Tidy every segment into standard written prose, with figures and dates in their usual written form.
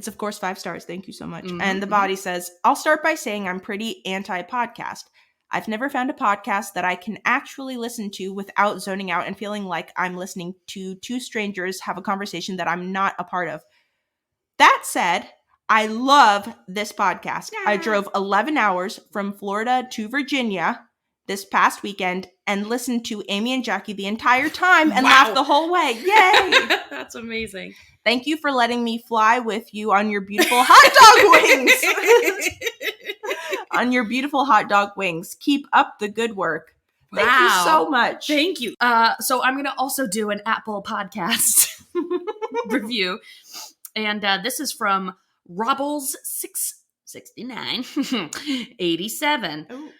It's, of course, 5 stars. Thank you so much. Mhm, And the body says, I'll start by saying I'm pretty anti-podcast. I've never found a podcast that I can actually listen to without zoning out and feeling like I'm listening to 2 strangers have a conversation that I'm not a part of. That said, I love this podcast. I drove 11 hours from Florida to Virginia this past weekend and listened to Amy and Jackie the entire time and laughed the whole way. Yay! That's amazing. Thank you for letting me fly with you on your beautiful hot dog wings. On your beautiful hot dog wings. Keep up the good work. Thank you so much. Thank you. So I'm going to also do an Apple podcast review. And this is from Robbles 669 87. Ooh.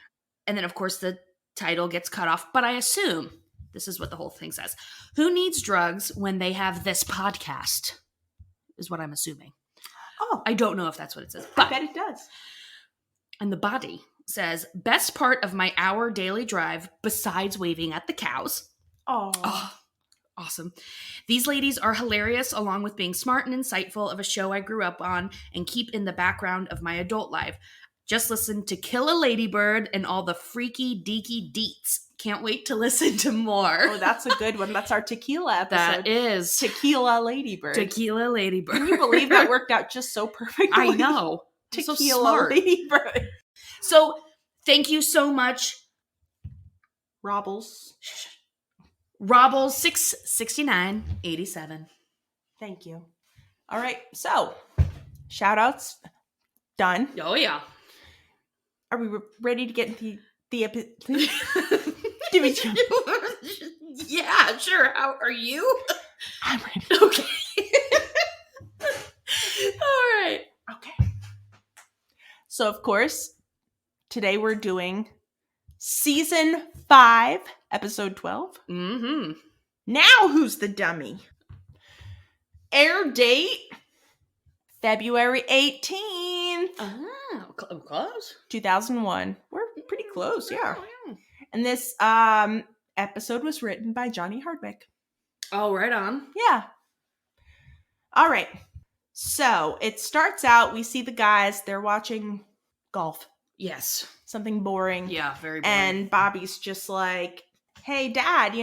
And then, of course, the title gets cut off. But I assume this is what the whole thing says. Who needs drugs when they have this podcast? Is what I'm assuming. Oh. I don't know if that's what it says. But, I bet it does. And the body says, best part of my hour daily drive besides waving at the cows. Oh. Awesome. These ladies are hilarious, along with being smart and insightful of a show I grew up on and keep in the background of my adult life. Just listen to Kill a Ladybird and all the freaky deaky deets. Can't wait to listen to more. Oh, that's a good one. That's our tequila episode. That is. Tequila Ladybird. Tequila Ladybird. Can you believe that worked out just so perfectly? I know. Tequila So smart. Ladybird. So, thank you so much, Robbles. Robbles 669 87. Thank you. All right. So, shout outs done. Oh, yeah. Are we ready to get into the episode? Yeah, sure. How are you? I'm ready. Okay. All right. Okay. So, of course, today we're doing season 5, episode 12. Mm-hmm. Now, who's the dummy? Air date, February 18th, Oh, close. 2001. We're pretty close, yeah. And this episode was written by Johnny Hardwick. Oh, right on. Yeah. All right. So it starts out, we see the guys, they're watching golf. Yes. Something boring. Yeah, very boring. And Bobby's just like, hey, Dad,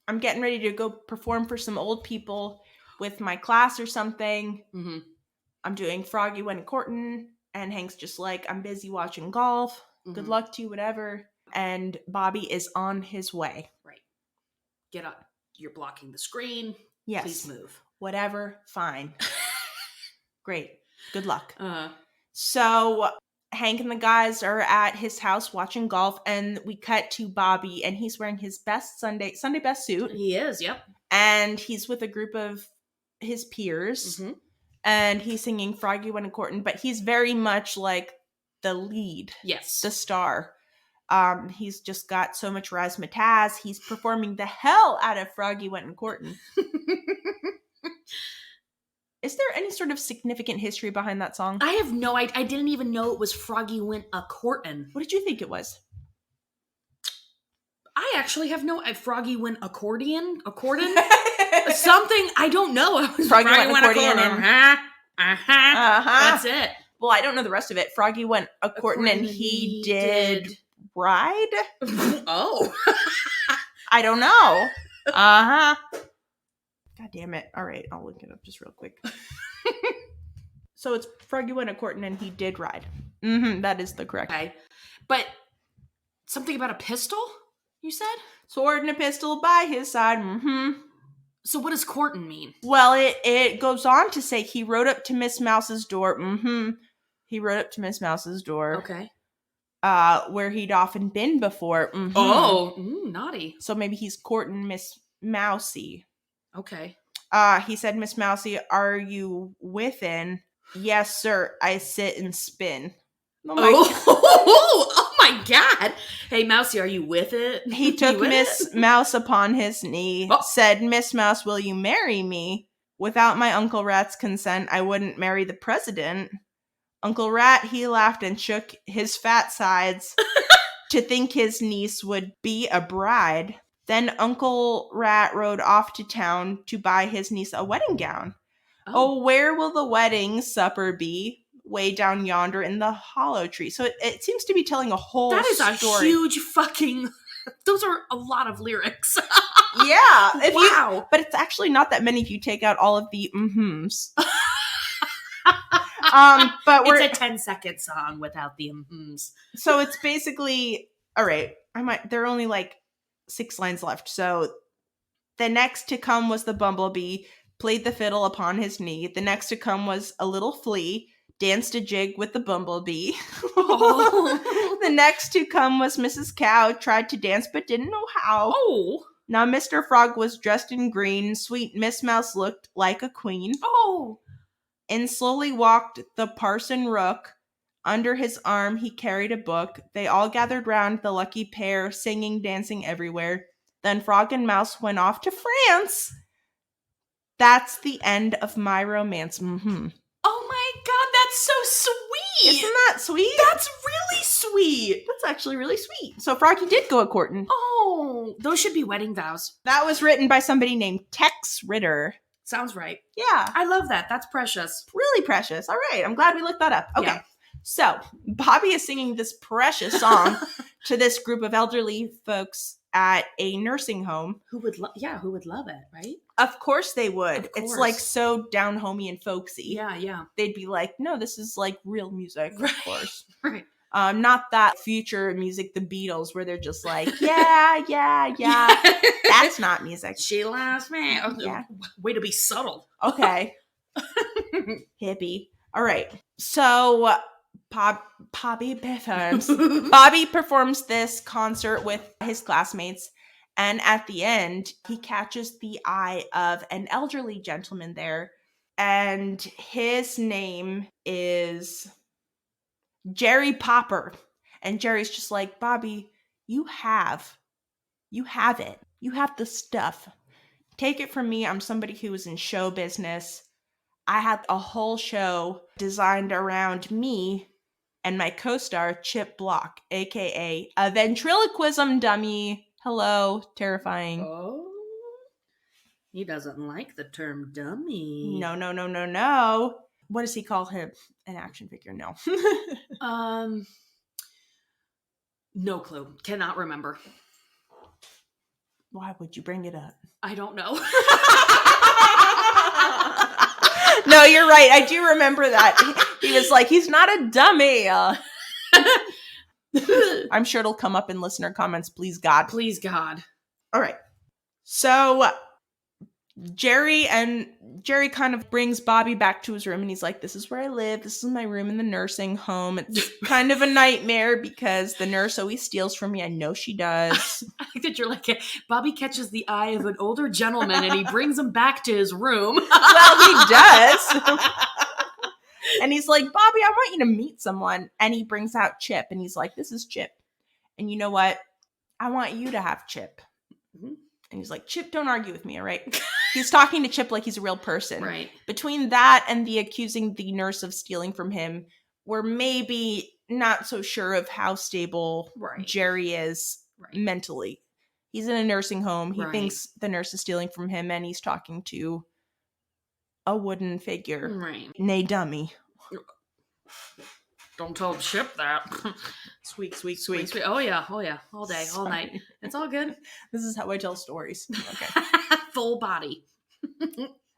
I'm getting ready to go perform for some old people with my class or something. Mm-hmm. I'm doing Froggy went a-courtin'. And Hank's just like, I'm busy watching golf. Mm-hmm. Good luck to you, whatever. And Bobby is on his way. Right. Get up. You're blocking the screen. Yes. Please move. Whatever. Fine. Great. Good luck. Uh-huh. So Hank and the guys are at his house watching golf, and we cut to Bobby, and he's wearing his best Sunday best suit. He is, yep. And he's with a group of his peers. Mm-hmm. And he's singing Froggy went a-courtin', but he's very much like the lead. Yes. The star. He's just got so much razzmatazz. He's performing the hell out of Froggy went a-courtin'. Is there any sort of significant history behind that song? I have no idea. I didn't even know it was Froggy went a-courtin'. What did you think it was? I actually have no... Froggy went accordion? Something, I don't know. Froggy went accordion and... That's it. Well, I don't know the rest of it. Froggy went a-courtin' and he did ride? Oh. I don't know. Uh-huh. God damn it. All right, I'll look it up just real quick. So it's Froggy went a-courtin' and he did ride. Mm-hmm, that is the correct. Okay. But something about a pistol, you said? Sword and a pistol by his side. Mm-hmm. So what does courtin' mean? Well, it goes on to say he rode up to Miss Mouse's door. Mm-hmm. He rode up to Miss Mouse's door. Okay. Where he'd often been before. Mm-hmm. Oh, naughty. So maybe he's courting Miss Mousy. Okay. He said, Miss Mousy, are you within? Yes, sir. I sit and spin. Oh my God. Hey, Mousy, are you with it? He took Miss Mouse upon his knee, said, Miss Mouse, will you marry me? Without my Uncle Rat's consent, I wouldn't marry the president. Uncle Rat, he laughed and shook his fat sides to think his niece would be a bride. Then Uncle Rat rode off to town to buy his niece a wedding gown. Oh, where will the wedding supper be? Way down yonder in the hollow tree. So it seems to be telling a whole That is story. a huge fucking... Those are a lot of lyrics. Yeah. Wow. But it's actually not that many if you take out all of the mm-hms. But it's a 10-second song without the mm-hms. So it's basically, all right, there are only like 6 lines left. So the next to come was the bumblebee, played the fiddle upon his knee. The next to come was a little flea, danced a jig with the bumblebee. Oh. The next to come was Mrs. Cow, tried to dance but didn't know how. Oh. Now Mr. Frog was dressed in green. Sweet Miss Mouse looked like a queen. Oh. And slowly walked the Parson Rook. Under his arm he carried a book. They all gathered round the lucky pair, singing, dancing everywhere. Then Frog and Mouse went off to France. That's the end of my romance. Mm-hmm. Oh my god, that's so sweet! Isn't that sweet? That's really sweet! That's actually really sweet. So Froggy did go a-courtin'. Oh, those should be wedding vows. That was written by somebody named Tex Ritter. Sounds right. Yeah. I love that. That's precious. Really precious. All right. I'm glad we looked that up. Okay. Yeah. So Bobby is singing this precious song to this group of elderly folks at a nursing home. Who would love it, right? Of course they would. Of course. It's like so down homey and folksy. Yeah. They'd be like, no, this is like real music, Right. of course. Right. Not that future music, the Beatles, where they're just like, yeah. That's not music. She loves me. Oh, Yeah. Way to be subtle. Okay. Hippie. All right. So Bobby performs this concert with his classmates, and at the end, he catches the eye of an elderly gentleman there, and his name is Jerry Popper. And Jerry's just like, Bobby, you have it. You have the stuff. Take it from me. I'm somebody who was in show business. I had a whole show designed around me and my co-star, Chip Block, aka a ventriloquism dummy. Hello, terrifying. Oh. He doesn't like the term dummy. No. What does he call him? An action figure? No. No clue. Cannot remember. Why would you bring it up? I don't know. No, you're right. I do remember that. He was like, he's not a dummy. I'm sure it'll come up in listener comments. Please, God. Please, God. All right. So Jerry kind of brings Bobby back to his room, and he's like, this is where I live. This is my room in the nursing home. It's kind of a nightmare because the nurse always steals from me. I know she does. I think that you're like, Bobby catches the eye of an older gentleman and he brings him back to his room. Well, he does. And he's like, Bobby, I want you to meet someone. And he brings out Chip, and he's like, this is Chip. And you know what? I want you to have Chip. Mm-hmm. And he's like, Chip, don't argue with me, all right? He's talking to Chip like he's a real person. Right. Between that and the accusing the nurse of stealing from him, we're maybe not so sure of how stable Jerry is mentally. He's in a nursing home. He thinks the nurse is stealing from him, and he's talking to a wooden figure. Right. Nay, dummy. Don't tell Chip that. Sweet. Oh yeah. All day, all night. It's all good. This is how I tell stories. Okay. Full body.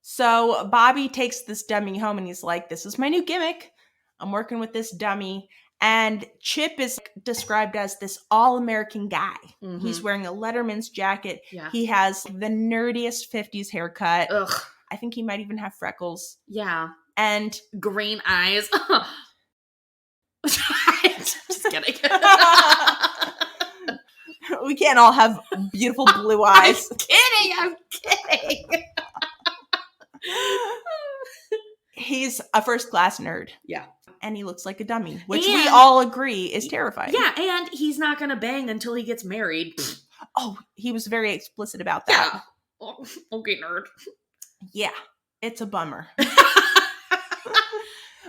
So Bobby takes this dummy home, and he's like, this is my new gimmick. I'm working with this dummy. And Chip is described as this all-American guy. Mm-hmm. He's wearing a Letterman's jacket. Yeah. He has the nerdiest 50s haircut. Ugh. I think he might even have freckles. Yeah. And green eyes. Just kidding. We can't all have beautiful blue eyes. I'm kidding. He's a first-class nerd. Yeah. And he looks like a dummy, which we all agree is terrifying. Yeah, and he's not going to bang until he gets married. Oh, he was very explicit about that. Yeah. Okay, nerd. Yeah, it's a bummer.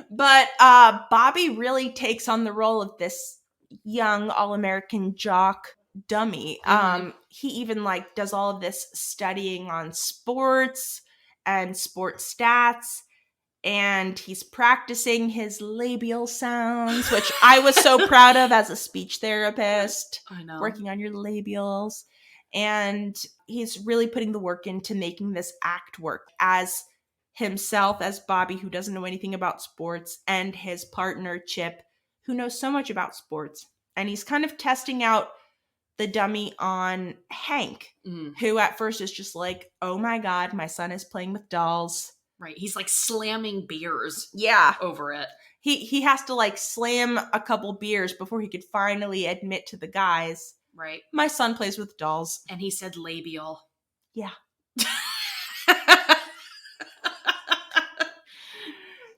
But Bobby really takes on the role of this young all-American jock dummy. Mm-hmm. He even does all of this studying on sports and sports stats. and he's practicing his labial sounds, which I was so proud of as a speech therapist. I know. Working on your labials. And he's really putting the work into making this act work as himself, as Bobby, who doesn't know anything about sports, and his partner, Chip, who knows so much about sports. And he's kind of testing out the dummy on Hank, who at first is just like, oh my God, my son is playing with dolls. Right. He's like slamming beers over it. He has to like slam a couple beers before he could finally admit to the guys, right, my son plays with dolls. And he said labial. Yeah.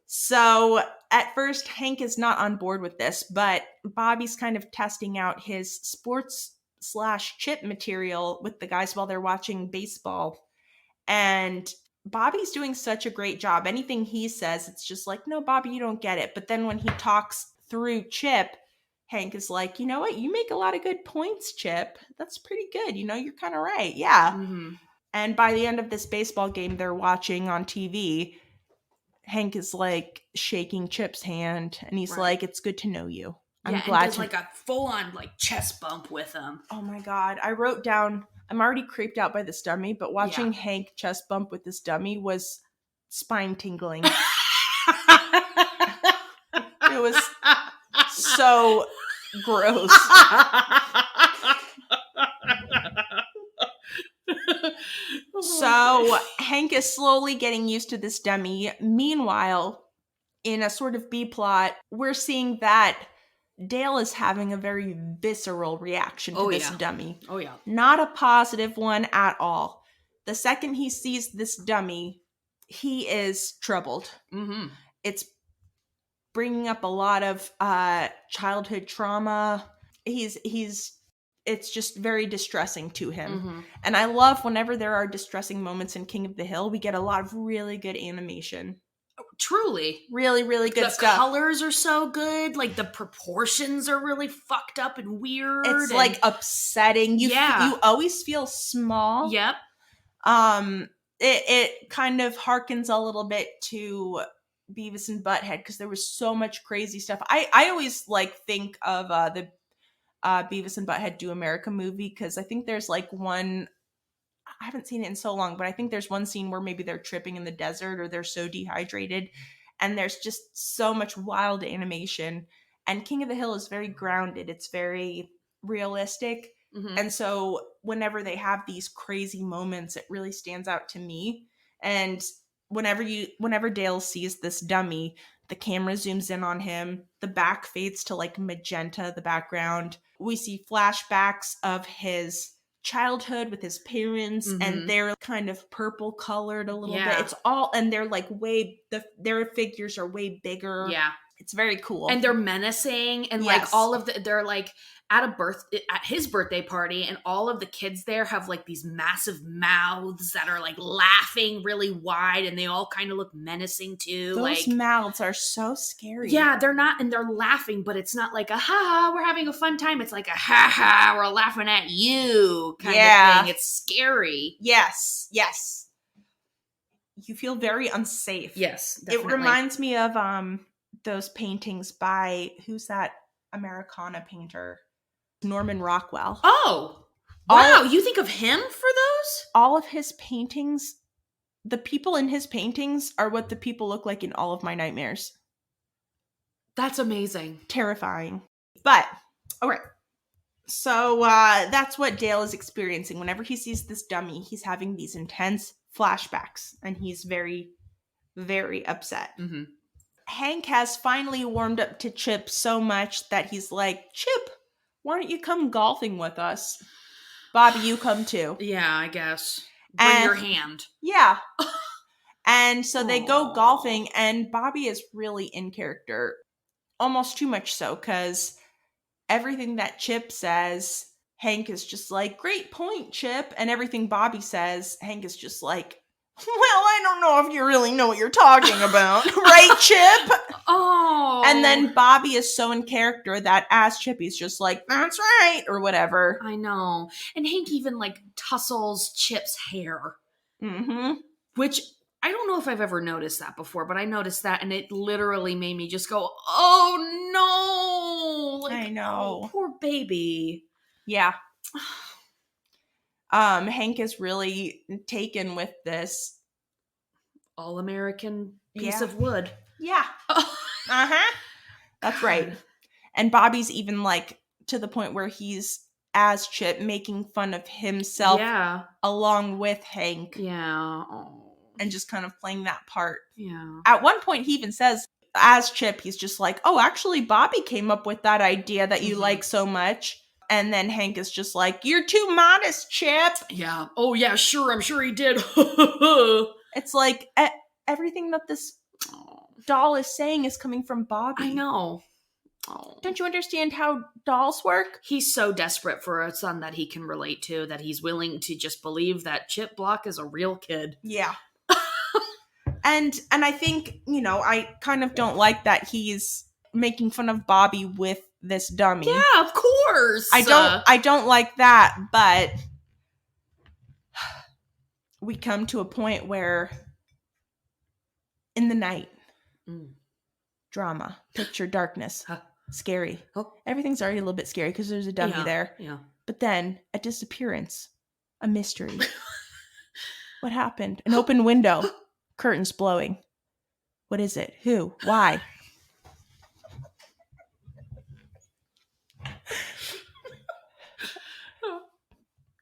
So at first, Hank is not on board with this, but Bobby's kind of testing out his sports/chip material with the guys while they're watching baseball. And Bobby's doing such a great job. Anything he says, it's just like, no, Bobby, you don't get it. But then when he talks through Chip, Hank is like, you know what? You make a lot of good points, Chip. That's pretty good. You know, you're kind of right. Yeah. Mm-hmm. And by the end of this baseball game they're watching on TV, Hank is like shaking Chip's hand, and he's like, it's good to know you. I'm glad and does like a full-on like chest bump with him. Oh my God. I wrote down, I'm already creeped out by this dummy, but watching Hank chest bump with this dummy was spine tingling. It was so gross. So Hank is slowly getting used to this dummy. Meanwhile, in a sort of B plot, we're seeing that Dale is having a very visceral reaction to this dummy. Oh, yeah. Not a positive one at all. The second he sees this dummy, he is troubled. Mm-hmm. It's bringing up a lot of childhood trauma. It's just very distressing to him. Mm-hmm. And I love whenever there are distressing moments in King of the Hill, we get a lot of really good animation. Truly. Really, really good stuff. The colors are so good. Like, the proportions are really fucked up and weird. It's, like, upsetting. You always feel small. Yep. It kind of harkens a little bit to Beavis and Butthead, because there was so much crazy stuff. I always, like, think of the Beavis and Butthead Do America movie, because I think there's, like, one... I haven't seen it in so long, but I think there's one scene where maybe they're tripping in the desert or they're so dehydrated, and there's just so much wild animation. And King of the Hill is very grounded. It's very realistic. Mm-hmm. And so whenever they have these crazy moments, it really stands out to me. And whenever Dale sees this dummy, the camera zooms in on him. The back fades to like magenta, the background. We see flashbacks of his childhood with his parents, mm-hmm. and they're kind of purple colored a little bit. It's all, and they're like their figures are way bigger. Yeah. It's very cool. And they're menacing, and like all of they're like at his birthday party, and all of the kids there have like these massive mouths that are like laughing really wide, and they all kind of look menacing too. Those mouths are so scary. Yeah, they're not, and they're laughing, but it's not like a ha, we're having a fun time. It's like a ha, we're laughing at you kind of thing. It's scary. Yes. You feel very unsafe. Yes, definitely. It reminds me of those paintings by, who's that Americana painter? Norman Rockwell. Oh, wow. You think of him for those? All of his paintings, the people in his paintings are what the people look like in all of my nightmares. That's amazing. Terrifying. But, all right. So that's what Dale is experiencing. Whenever he sees this dummy, he's having these intense flashbacks, and he's very, very upset. Mm-hmm. Hank has finally warmed up to Chip so much that he's like, Chip, why don't you come golfing with us? Bobby, you come too. Yeah, I guess. Bring your hand. Yeah. And so they go golfing, and Bobby is really in character. Almost too much so, because everything that Chip says, Hank is just like, great point, Chip. And everything Bobby says, Hank is just like, well, I don't know if you really know what you're talking about. Right, Chip? Oh. And then Bobby is so in character that as Chip, he's just like, that's right, or whatever. I know. And Hank even, like, tussles Chip's hair. Mm-hmm. Which, I don't know if I've ever noticed that before, but I noticed that, and it literally made me just go, oh no! Like, I know. oh, poor baby. Yeah. Hank is really taken with this all-American piece of wood. Yeah. Uh-huh. That's right. And Bobby's even like to the point where he's, as Chip, making fun of himself along with Hank. Yeah. Oh. And just kind of playing that part. Yeah. At one point, he even says, as Chip, he's just like, oh, actually, Bobby came up with that idea that you like so much. And then Hank is just like, you're too modest, Chip. Yeah. Oh, yeah, sure. I'm sure he did. It's like everything that this doll is saying is coming from Bobby. I know. Oh. Don't you understand how dolls work? He's so desperate for a son that he can relate to that he's willing to just believe that Chip Block is a real kid. Yeah. And I think, I kind of don't like that he's making fun of Bobby with this dummy. Yeah, of course. I don't like that, but we come to a point where in the night, drama, picture darkness, scary. Oh. Everything's already a little bit scary because there's a dummy there. Yeah. But then a disappearance, a mystery. What happened? An open window, curtains blowing. What is it? Who? Why?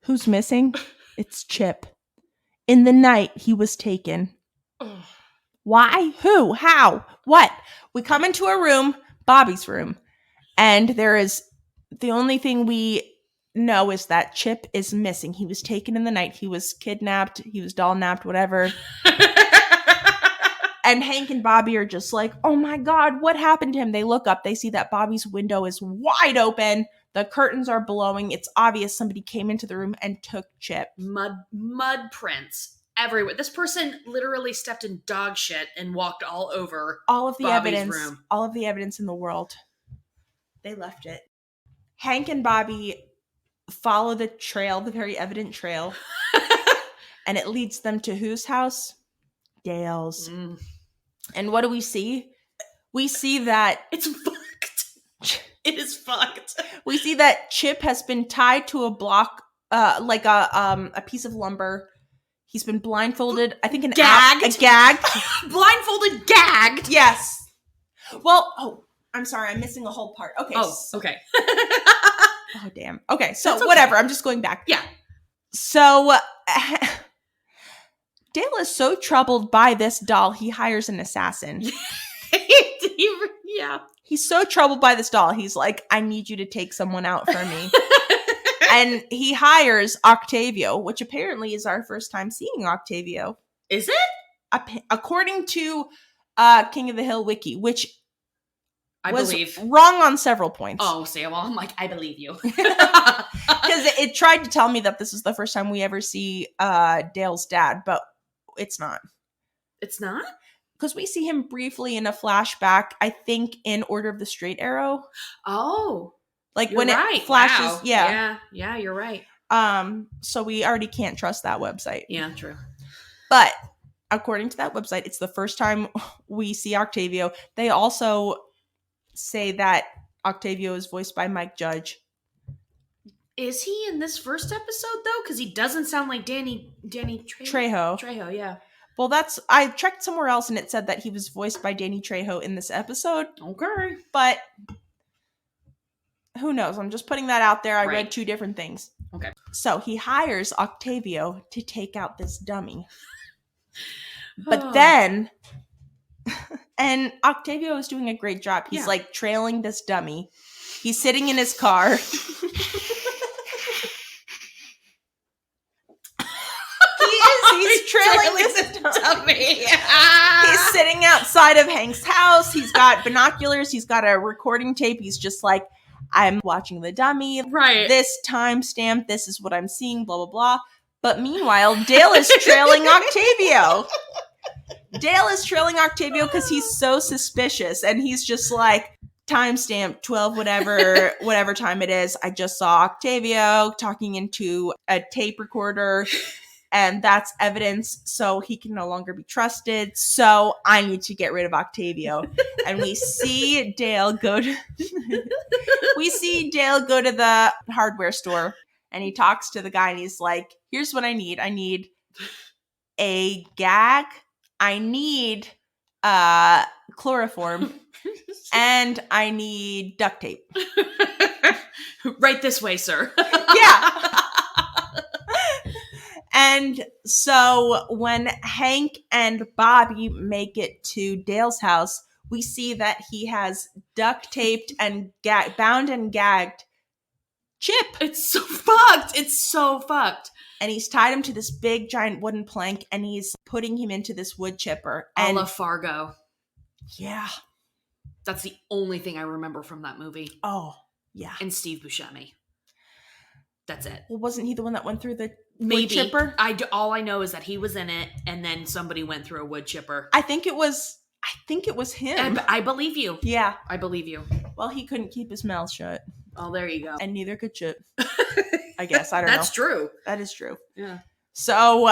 Who's missing? It's Chip. In the night, he was taken. Why? Who? How? What? We come into a room, Bobby's room, and there is the only thing we know is that Chip is missing. He was taken in the night. He was kidnapped. He was doll napped, whatever. And Hank and Bobby are just like, oh my God, what happened to him? They look up. They see that Bobby's window is wide open. The curtains are blowing. It's obvious somebody came into the room and took Chip. Mud prints everywhere. This person literally stepped in dog shit and walked all over all of the Bobby's evidence, room. All of the evidence in the world. They left it. Hank and Bobby follow the trail, the very evident trail, and it leads them to whose house? Dale's. And what do we see? We see that it's fucked. It is fucked. We see that Chip has been tied to a block, like a piece of lumber. He's been blindfolded. I think gagged. Gagged. Blindfolded, gagged. Yes. Well, I'm sorry. I'm missing a whole part. Okay. Okay. Oh, damn. Okay. So whatever. I'm just going back. Yeah. So Dale is so troubled by this doll, he hires an assassin. Yeah. He's so troubled by this doll. He's like, I need you to take someone out for me. And he hires Octavio, which apparently is our first time seeing Octavio. Is it? According to King of the Hill Wiki, which I was believe wrong on several points. Oh, see, well, I'm like, I believe you. Because it tried to tell me that this is the first time we ever see Dale's dad, but it's not. It's not? Because we see him briefly in a flashback, I think in Order of the Straight Arrow. Oh. Like you're when right. it flashes. Wow. Yeah. Yeah, you're right. So we already can't trust that website. Yeah, true. But according to that website, it's the first time we see Octavio. They also say that Octavio is voiced by Mike Judge. Is he in this first episode though? Because he doesn't sound like Danny Trejo. Trejo, yeah. Well, I checked somewhere else and it said that he was voiced by Danny Trejo in this episode. Okay. But who knows? I'm just putting that out there. I Right. read two different things. Okay. So he hires Octavio to take out this dummy. But then, and Octavio is doing a great job. He's like trailing this dummy. He's sitting in his car. He's trailing this dummy. He's sitting outside of Hank's house. He's got binoculars. He's got a recording tape. He's just like, I'm watching the dummy. Right. This timestamp. This is what I'm seeing. Blah, blah, blah. But meanwhile, Dale is trailing Octavio. Dale is trailing Octavio because he's so suspicious. And he's just like, timestamp 12, whatever time it is. I just saw Octavio talking into a tape recorder. and that's evidence, so he can no longer be trusted. So I need to get rid of Octavio. And we see Dale go to the hardware store, and he talks to the guy, and he's like, here's what I need. I need a gag. I need chloroform. And I need duct tape. Right this way, sir. Yeah. And so when Hank and Bobby make it to Dale's house, we see that he has duct taped and bound and gagged Chip. It's so fucked. It's so fucked. And he's tied him to this big giant wooden plank, and he's putting him into this wood chipper. A la Fargo. Yeah. That's the only thing I remember from that movie. Oh, yeah. And Steve Buscemi. That's it. Well, wasn't he the one that went through the Maybe. wood chipper? All I know is that he was in it, and then somebody went through a wood chipper. I think it was him. I believe you. Yeah. I believe you. Well, he couldn't keep his mouth shut. Oh, there you go. And neither could Chip. I guess. I don't know. That's true. That is true. Yeah. So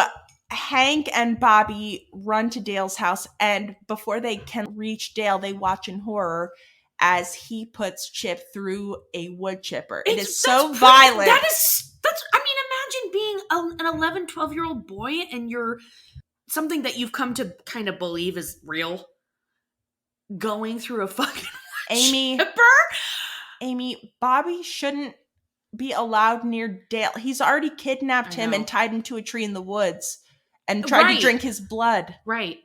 Hank and Bobby run to Dale's house, and before they can reach Dale, they watch in horror as he puts Chip through a wood chipper. It is so violent. Imagine being an 11, 12-year-old boy, and you're something that you've come to kind of believe is real, going through a fucking chipper. Amy, Bobby shouldn't be allowed near Dale. He's already kidnapped him and tied him to a tree in the woods and tried to drink his blood. Right.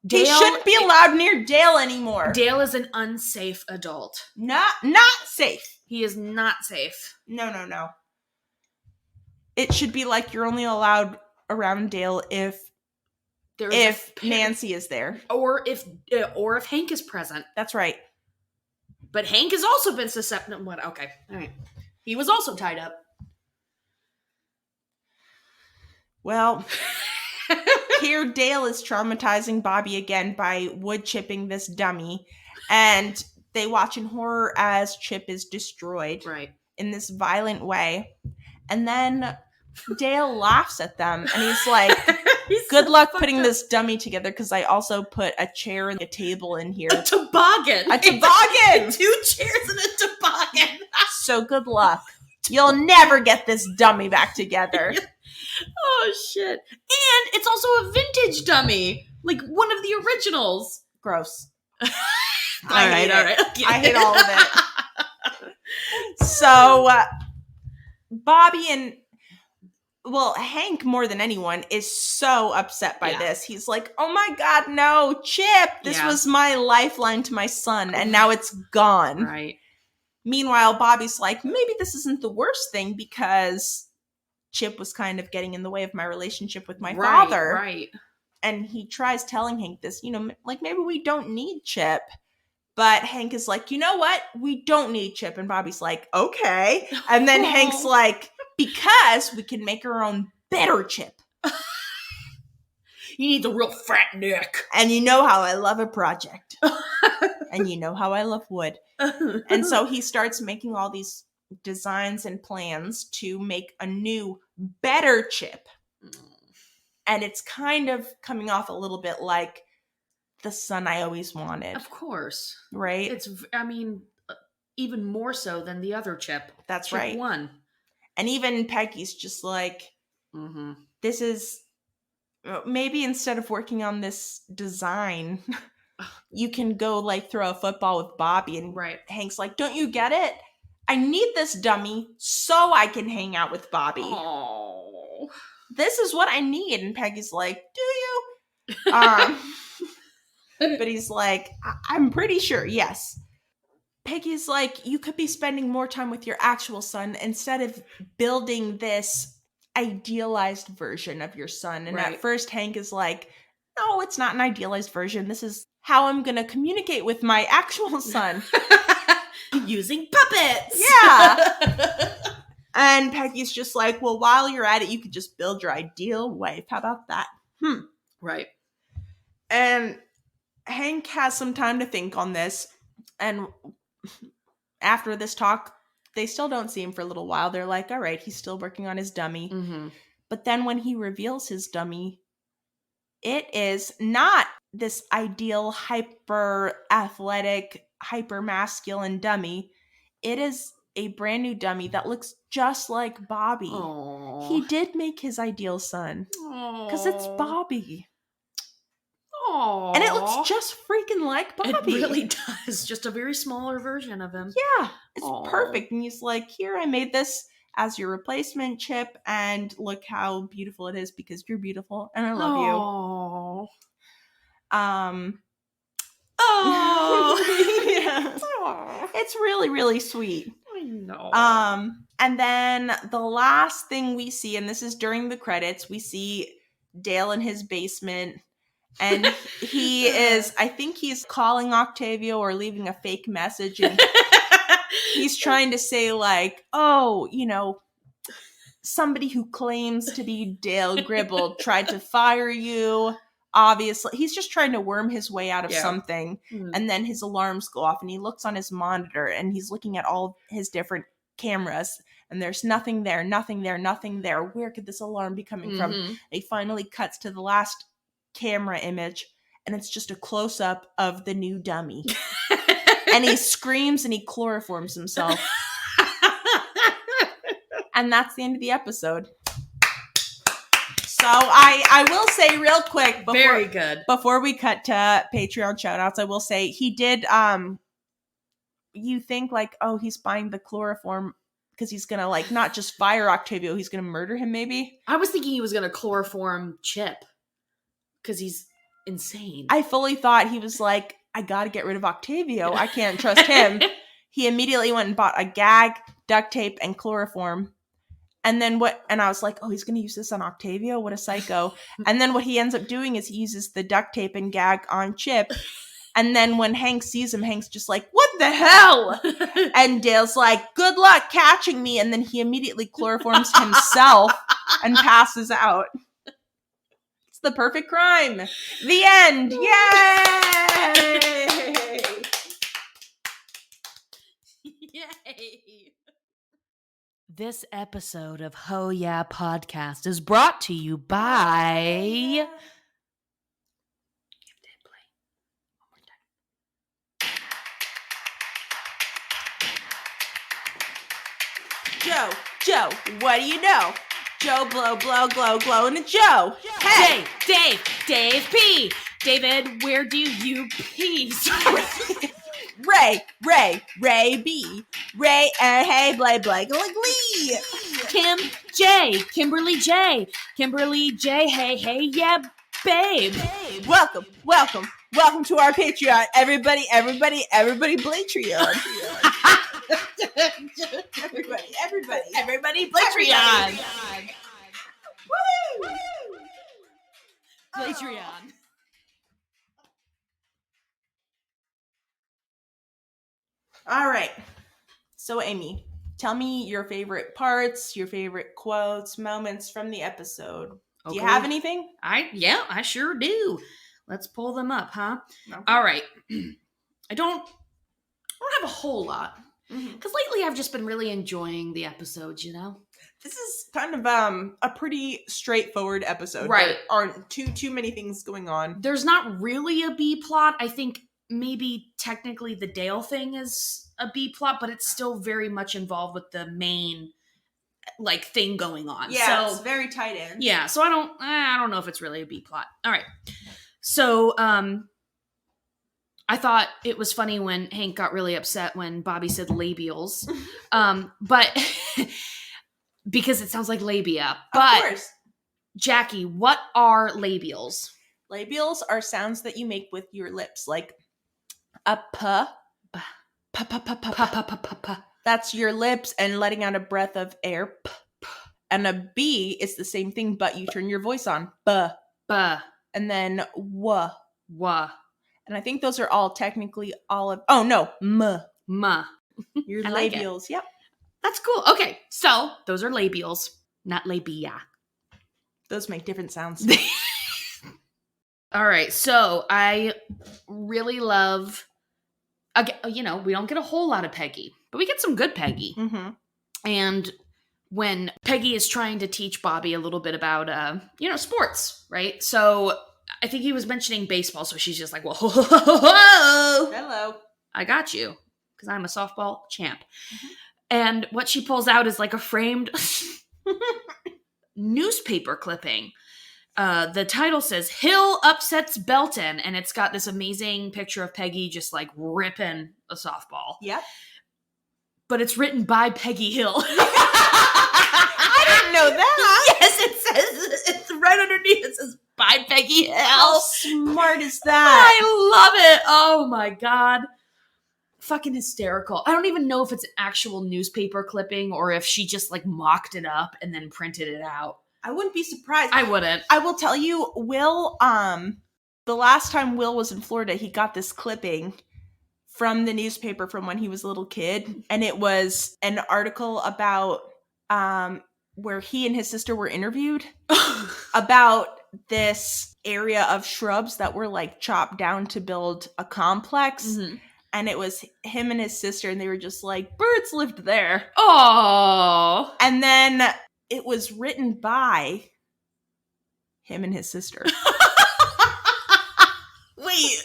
He shouldn't be allowed near Dale anymore. Dale is an unsafe adult. Not safe. He is not safe. No. It should be like you're only allowed around Dale if Nancy is there. Or if Hank is present. That's right. But Hank has also been susceptible. What? Okay. All right. He was also tied up. Well, here Dale is traumatizing Bobby again by wood chipping this dummy, and they watch in horror as Chip is destroyed in this violent way. And then Dale laughs at them, and he's like, good luck putting this dummy together, because I also put a chair and a table in here. A toboggan! A toboggan! 2 chairs and a toboggan! So good luck. You'll never get this dummy back together. Oh, shit. And it's also a vintage dummy. Like one of the originals. Gross. All right. Okay. I hate all of it. So, Bobby and... Well, Hank, more than anyone, is so upset by this. He's like, oh my God, no, Chip, this was my lifeline to my son, and now it's gone. Right. Meanwhile, Bobby's like, maybe this isn't the worst thing, because Chip was kind of getting in the way of my relationship with my father. Right. And he tries telling Hank this, like, maybe we don't need Chip. But Hank is like, you know what? We don't need Chip. And Bobby's like, okay. And then Hank's like, because we can make our own better Chip. You need the real fat neck. And you know how I love a project. And you know how I love wood. And so he starts making all these designs and plans to make a new, better Chip. And it's kind of coming off a little bit like the son I always wanted. Of course. Right? It's, even more so than the other Chip. That's Chip right. 1. And even Peggy's just like, this is, maybe instead of working on this design, you can go like throw a football with Bobby. And Hank's like, don't you get it? I need this dummy so I can hang out with Bobby. Oh. This is what I need. And Peggy's like, do you? But he's like, I'm pretty sure, yes. Peggy's like, you could be spending more time with your actual son instead of building this idealized version of your son. And at first Hank is like, no, it's not an idealized version. This is how I'm going to communicate with my actual son. Using puppets. Yeah. And Peggy's just like, well, while you're at it, you could just build your ideal wife. How about that? Right. And Hank has some time to think on this. And after this talk, they still don't see him for a little while. They're like, all right, he's still working on his dummy. But then when he reveals his dummy, it is not this ideal, hyper athletic, hyper masculine dummy. It is a brand new dummy that looks just like Bobby. Aww. He did make his ideal son. Because it's Bobby. Aww. And it looks just freaking like Bobby. It really does. Just a very smaller version of him. Yeah. It's perfect. And he's like, here, I made this as your replacement, Chip, and look how beautiful it is because you're beautiful and I love you. Yeah. Aww. It's really, really sweet. I know. And then the last thing we see, and this is during the credits, we see Dale in his basement, and he is, I think he's calling Octavio or leaving a fake message, and he's trying to say like, oh, you know, somebody who claims to be Dale Gribble tried to fire you. Obviously, he's just trying to worm his way out of something. Mm-hmm. And then his alarms go off and he looks on his monitor and he's looking at all his different cameras and there's nothing there, nothing there, nothing there. Where could this alarm be coming from? And he finally cuts to the last camera image and it's just a close-up of the new dummy. And he screams and he chloroforms himself. And that's the end of the episode. So I will say real quick very good before we cut to Patreon shoutouts, I will say he did you think like, oh, he's buying the chloroform because he's gonna like not just fire Octavio, he's gonna murder him maybe? I was thinking he was gonna chloroform Chip because he's insane. I fully thought he was like, I gotta get rid of Octavio. I can't trust him. He immediately went and bought a gag, duct tape, and chloroform. And then and I was like, oh, he's going to use this on Octavio? What a psycho. And then what he ends up doing is he uses the duct tape and gag on Chip. And then when Hank sees him, Hank's just like, what the hell? And Dale's like, good luck catching me. And then he immediately chloroforms himself and passes out. It's the perfect crime. The end. Yay! Yay! This episode of Ho Yeah Podcast is brought to you by... Joe, what do you know? Joe blow, blow, glow, glow, and a Joe. Hey! Dave P. David, where do you pee? Ray B. Ray, hey, Blake, like Lee. Kimberly J, hey, yeah, babe. Welcome to our Patreon, everybody, Patreon. everybody, Patreon. Woo! Patreon. All right. So, Amy, tell me your favorite parts, your favorite quotes, moments from the episode. Okay. Do you have anything? I sure do. Let's pull them up, huh? Okay. All right. I don't have a whole lot. Because lately I've just been really enjoying the episodes, you know? This is kind of a pretty straightforward episode. Right. There aren't too many things going on. There's not really a B plot. I think maybe technically the Dale thing is a B plot, but it's still very much involved with the main like thing going on. Yeah, so, it's very tight in. Yeah, so I don't know if it's really a B plot. All right. So, I thought it was funny when Hank got really upset when Bobby said labials. But because it sounds like labia. But of course. Jackie, what are labials? Labials are sounds that you make with your lips, like a p. That's your lips and letting out a breath of air. P. And a b is the same thing, but you turn your voice on. B. And then w. And I think those are all technically all of... Oh, no. M. Your labials. Like, yep. That's cool. Okay. So, those are labials, not labia. Those make different sounds. All right. So, I really love... You know, we don't get a whole lot of Peggy, but we get some good Peggy. Mm-hmm. And when Peggy is trying to teach Bobby a little bit about, sports, right? So I think he was mentioning baseball. So she's just like, well, Hello. I got you. Because I'm a softball champ. Mm-hmm. And what she pulls out is like a framed newspaper clipping. The title says Hill upsets Belton, and it's got this amazing picture of Peggy just like ripping a softball. Yep. But it's written by Peggy Hill. I didn't know that. Yes, it says, it's right underneath, it says by Peggy Hill. How smart is that? I love it. Oh my God. Fucking hysterical. I don't even know if it's an actual newspaper clipping or if she just like mocked it up and then printed it out. I wouldn't be surprised. I wouldn't. I will tell you, Will, the last time Will was in Florida, he got this clipping from the newspaper from when he was a little kid. And it was an article about where he and his sister were interviewed about this area of shrubs that were like chopped down to build a complex. Mm-hmm. And it was him and his sister, and they were just like, birds lived there. Oh. And then it was written by him and his sister. Wait.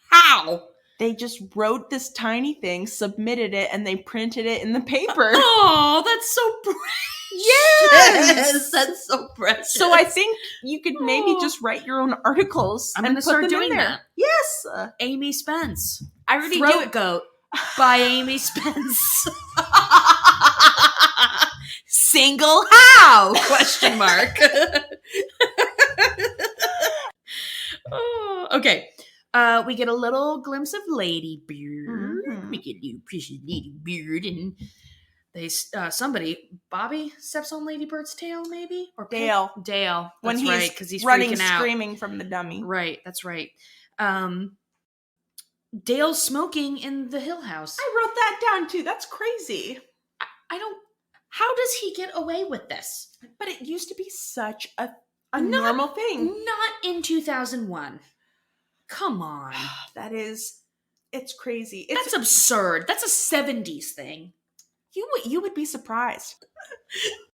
How? They just wrote this tiny thing, submitted it, and they printed it in the paper. Oh, that's so precious. Yes, that's so precious. So I think you could maybe just write your own articles. I'm going to start doing that. Yes. Amy Spence. I already Throat do it. Goat by Amy Spence. Single how? Question mark. Oh, okay. We get a little glimpse of Lady Beard. Mm-hmm. We get a little precious Lady Beard, and they somebody Bobby steps on Lady Bird's tail, maybe, or Dale. Dale. When that's he's right, because he's running, freaking out, screaming from the dummy. Right. That's right. Dale's smoking in the Hill house. I wrote that down too. That's crazy. I don't. How does he get away with this? But it used to be such a normal thing. Not in 2001. Come on. It's crazy. That's absurd. That's a 70s thing. You would be surprised.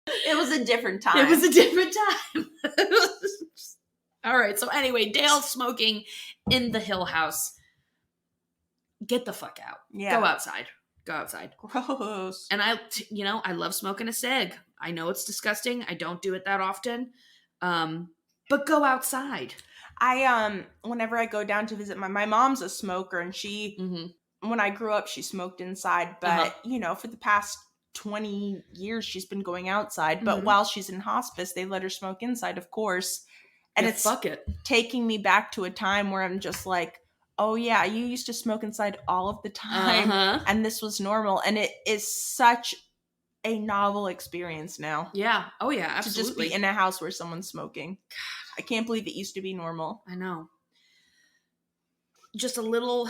It was a different time. It was a different time. All right. So anyway, Dale's smoking in the Hill house. Get the fuck out. Yeah. Go outside. Gross. And I love smoking a cig. I know it's disgusting. I don't do it that often. But go outside. Whenever I go down to visit my mom's a smoker, and she, when I grew up, she smoked inside, but for the past 20 years, she's been going outside. But while she's in hospice, they let her smoke inside, of course. And it's taking me back to a time where I'm just like, oh yeah, you used to smoke inside all of the time, and this was normal. And it is such a novel experience now. Yeah. Oh yeah, absolutely. To just be in a house where someone's smoking. God, I can't believe it used to be normal. I know. Just a little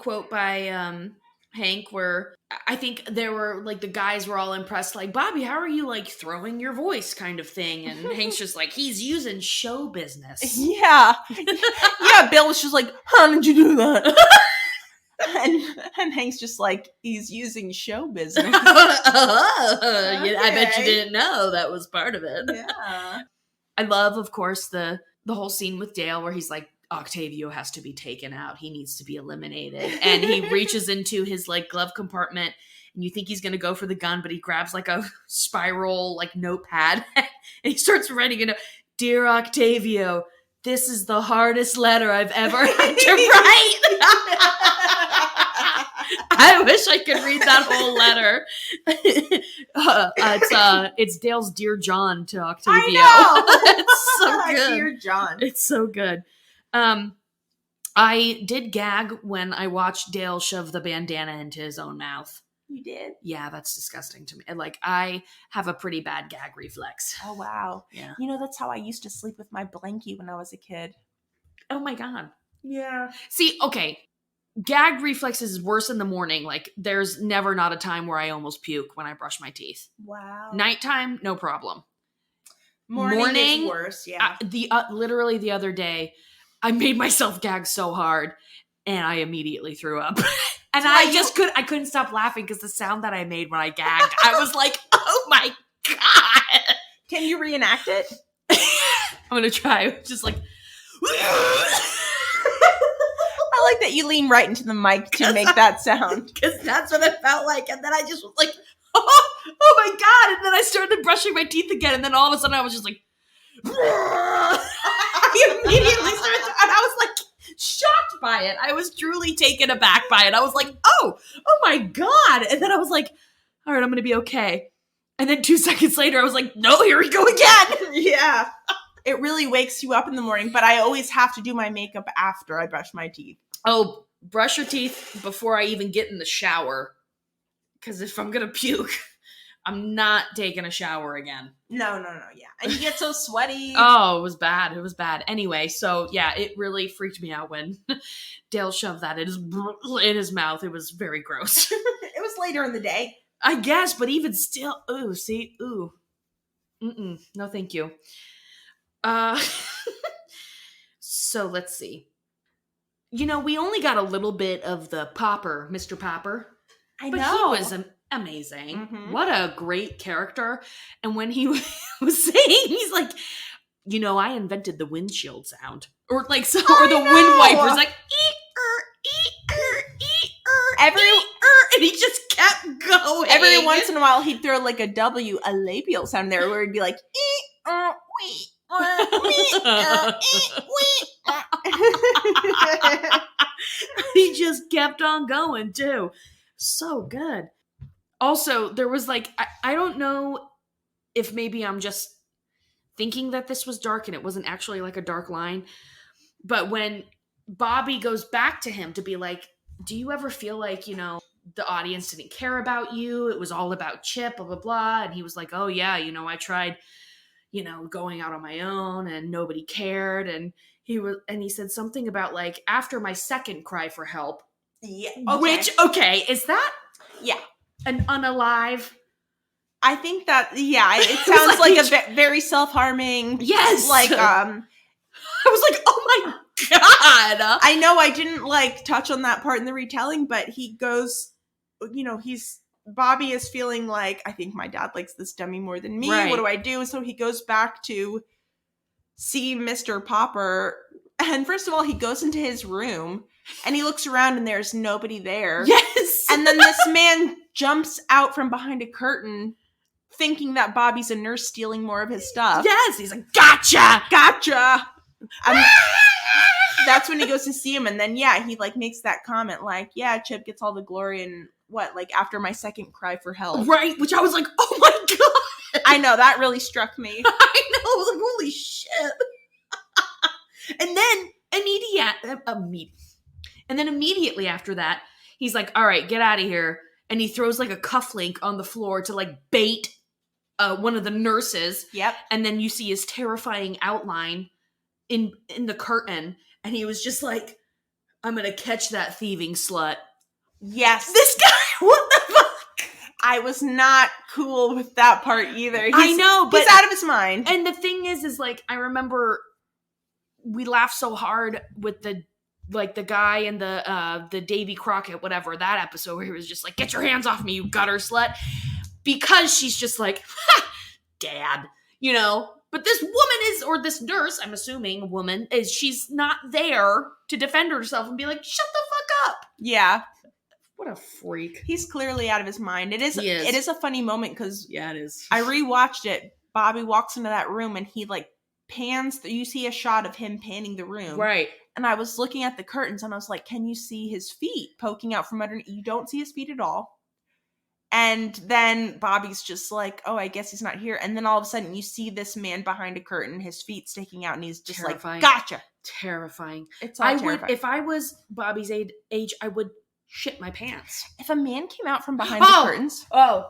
quote by Hank, where I think there were like the guys were all impressed, like, Bobby, how are you like throwing your voice kind of thing? And Hank's just like, he's using show business. Yeah. Yeah, Bill was just like, how did you do that? and Hank's just like, he's using show business. Okay. I bet you didn't know that was part of it. Yeah. I love, of course, the whole scene with Dale where he's like, Octavio has to be taken out. He needs to be eliminated. And he reaches into his like glove compartment, and you think he's going to go for the gun, but he grabs like a spiral like notepad and he starts writing it. Dear Octavio, this is the hardest letter I've ever had to write. I wish I could read that whole letter. It's Dale's Dear John to Octavio. I know. It's so good. Dear John. It's so good. I did gag when I watched Dale shove the bandana into his own mouth. You did? Yeah, that's disgusting to me. Like, I have a pretty bad gag reflex. Oh, wow. Yeah. That's how I used to sleep with my blankie when I was a kid. Oh my God. Yeah. See, okay. Gag reflexes is worse in the morning. Like, there's never not a time where I almost puke when I brush my teeth. Wow. Nighttime, no problem. Morning is worse, yeah. Literally the other day, I made myself gag so hard. and I immediately threw up. And I couldn't stop laughing because the sound that I made when I gagged, I was like, oh my God. Can you reenact it? I'm going to try. Just like. I like that you lean right into the mic to make that sound. Because that's what it felt like. And then I just was like, oh my God. And then I started brushing my teeth again. And then all of a sudden I was just like, I immediately started, and I was like shocked by it. I was truly taken aback by it. I was like, oh my God. And then I was like, all right, I'm going to be okay. And then 2 seconds later, I was like, no, here we go again. Yeah. It really wakes you up in the morning, but I always have to do my makeup after I brush my teeth. Oh, brush your teeth before I even get in the shower. Because if I'm going to puke, I'm not taking a shower again. No, yeah. And you get so sweaty. Oh, it was bad. Anyway, so yeah, it really freaked me out when Dale shoved that in his mouth. It was very gross. It was later in the day. I guess, but even still, ooh. No, thank you. So let's see. You know, we only got a little bit of the Popper, Mr. Popper. I but know. He was amazing. Mm-hmm. What a great character. And when he was saying, he's like, you know, I invented the windshield sound. Or like, so, or the wind wipers, like, and he just kept going. Every once in a while, he'd throw like a W, a labial sound there, where it'd be like, he just kept on going too. So good. Also, there was like, I don't know if maybe I'm just thinking that this was dark and it wasn't actually like a dark line, but when Bobby goes back to him to be like, do you ever feel like, you know, the audience didn't care about you? It was all about Chip, blah, blah, blah. And he was like, oh yeah, you know, I tried, you know, going out on my own and nobody cared. And he said something about like, after my second cry for help. Yeah. Okay. Is that? Yeah. An unalive? I think that, yeah, it sounds like a very self-harming. Yes. Like, I was like, oh my God. I know I didn't like touch on that part in the retelling, but he goes, you know, Bobby is feeling like, I think my dad likes this dummy more than me. Right. What do I do? So he goes back to see Mr. Popper. And first of all, he goes into his room and he looks around and there's nobody there. Yes. And then this man jumps out from behind a curtain thinking that Bobby's a nurse stealing more of his stuff. Yes. He's like, gotcha. That's when he goes to see him. And then, yeah, he like makes that comment like, yeah, Chip gets all the glory and what, like after my second cry for help. Right. Which I was like, oh my God. I know. That really struck me. I know. I was like, holy shit. And then immediately after that, he's like, all right, get out of here. And he throws like a cufflink on the floor to like bait one of the nurses. Yep. And then you see his terrifying outline in the curtain. And he was just like, I'm going to catch that thieving slut. Yes. This guy, what the fuck? I was not cool with that part either. I know, but he's out of his mind. And the thing is like, I remember we laughed so hard with the guy in the Davy Crockett, whatever, that episode where he was just like, get your hands off me, you gutter slut. Because she's just like, ha, Dad, you know. But this woman or this nurse, I'm assuming a woman, she's not there to defend herself and be like, shut the fuck up. Yeah. What a freak. He's clearly out of his mind. It is a funny moment because yeah, it is. I rewatched it. Bobby walks into that room and he like pans, you see a shot of him panning the room. Right. And I was looking at the curtains and I was like, can you see his feet poking out from underneath? You don't see his feet at all. And then Bobby's just like, oh, I guess he's not here. And then all of a sudden you see this man behind a curtain, his feet sticking out, and he's just terrifying. Like, gotcha. Terrifying. It's all terrifying. If I was Bobby's age, I would shit my pants. If a man came out from behind the curtains. Oh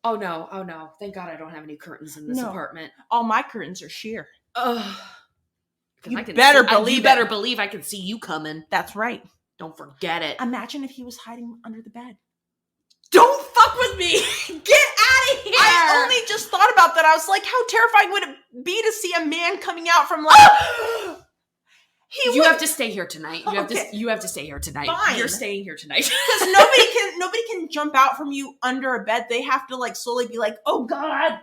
no. Thank God I don't have any curtains in this apartment. All my curtains are sheer. Ugh. You better believe I can see you coming. That's right. Don't forget it. Imagine if he was hiding under the bed. Don't fuck with me. Get out of here. I only just thought about that. I was like, how terrifying would it be to see a man coming out from like... You have to stay here tonight. Okay. You have to stay here tonight. Fine. You're staying here tonight. Because nobody can jump out from you under a bed. They have to like slowly be like, oh God.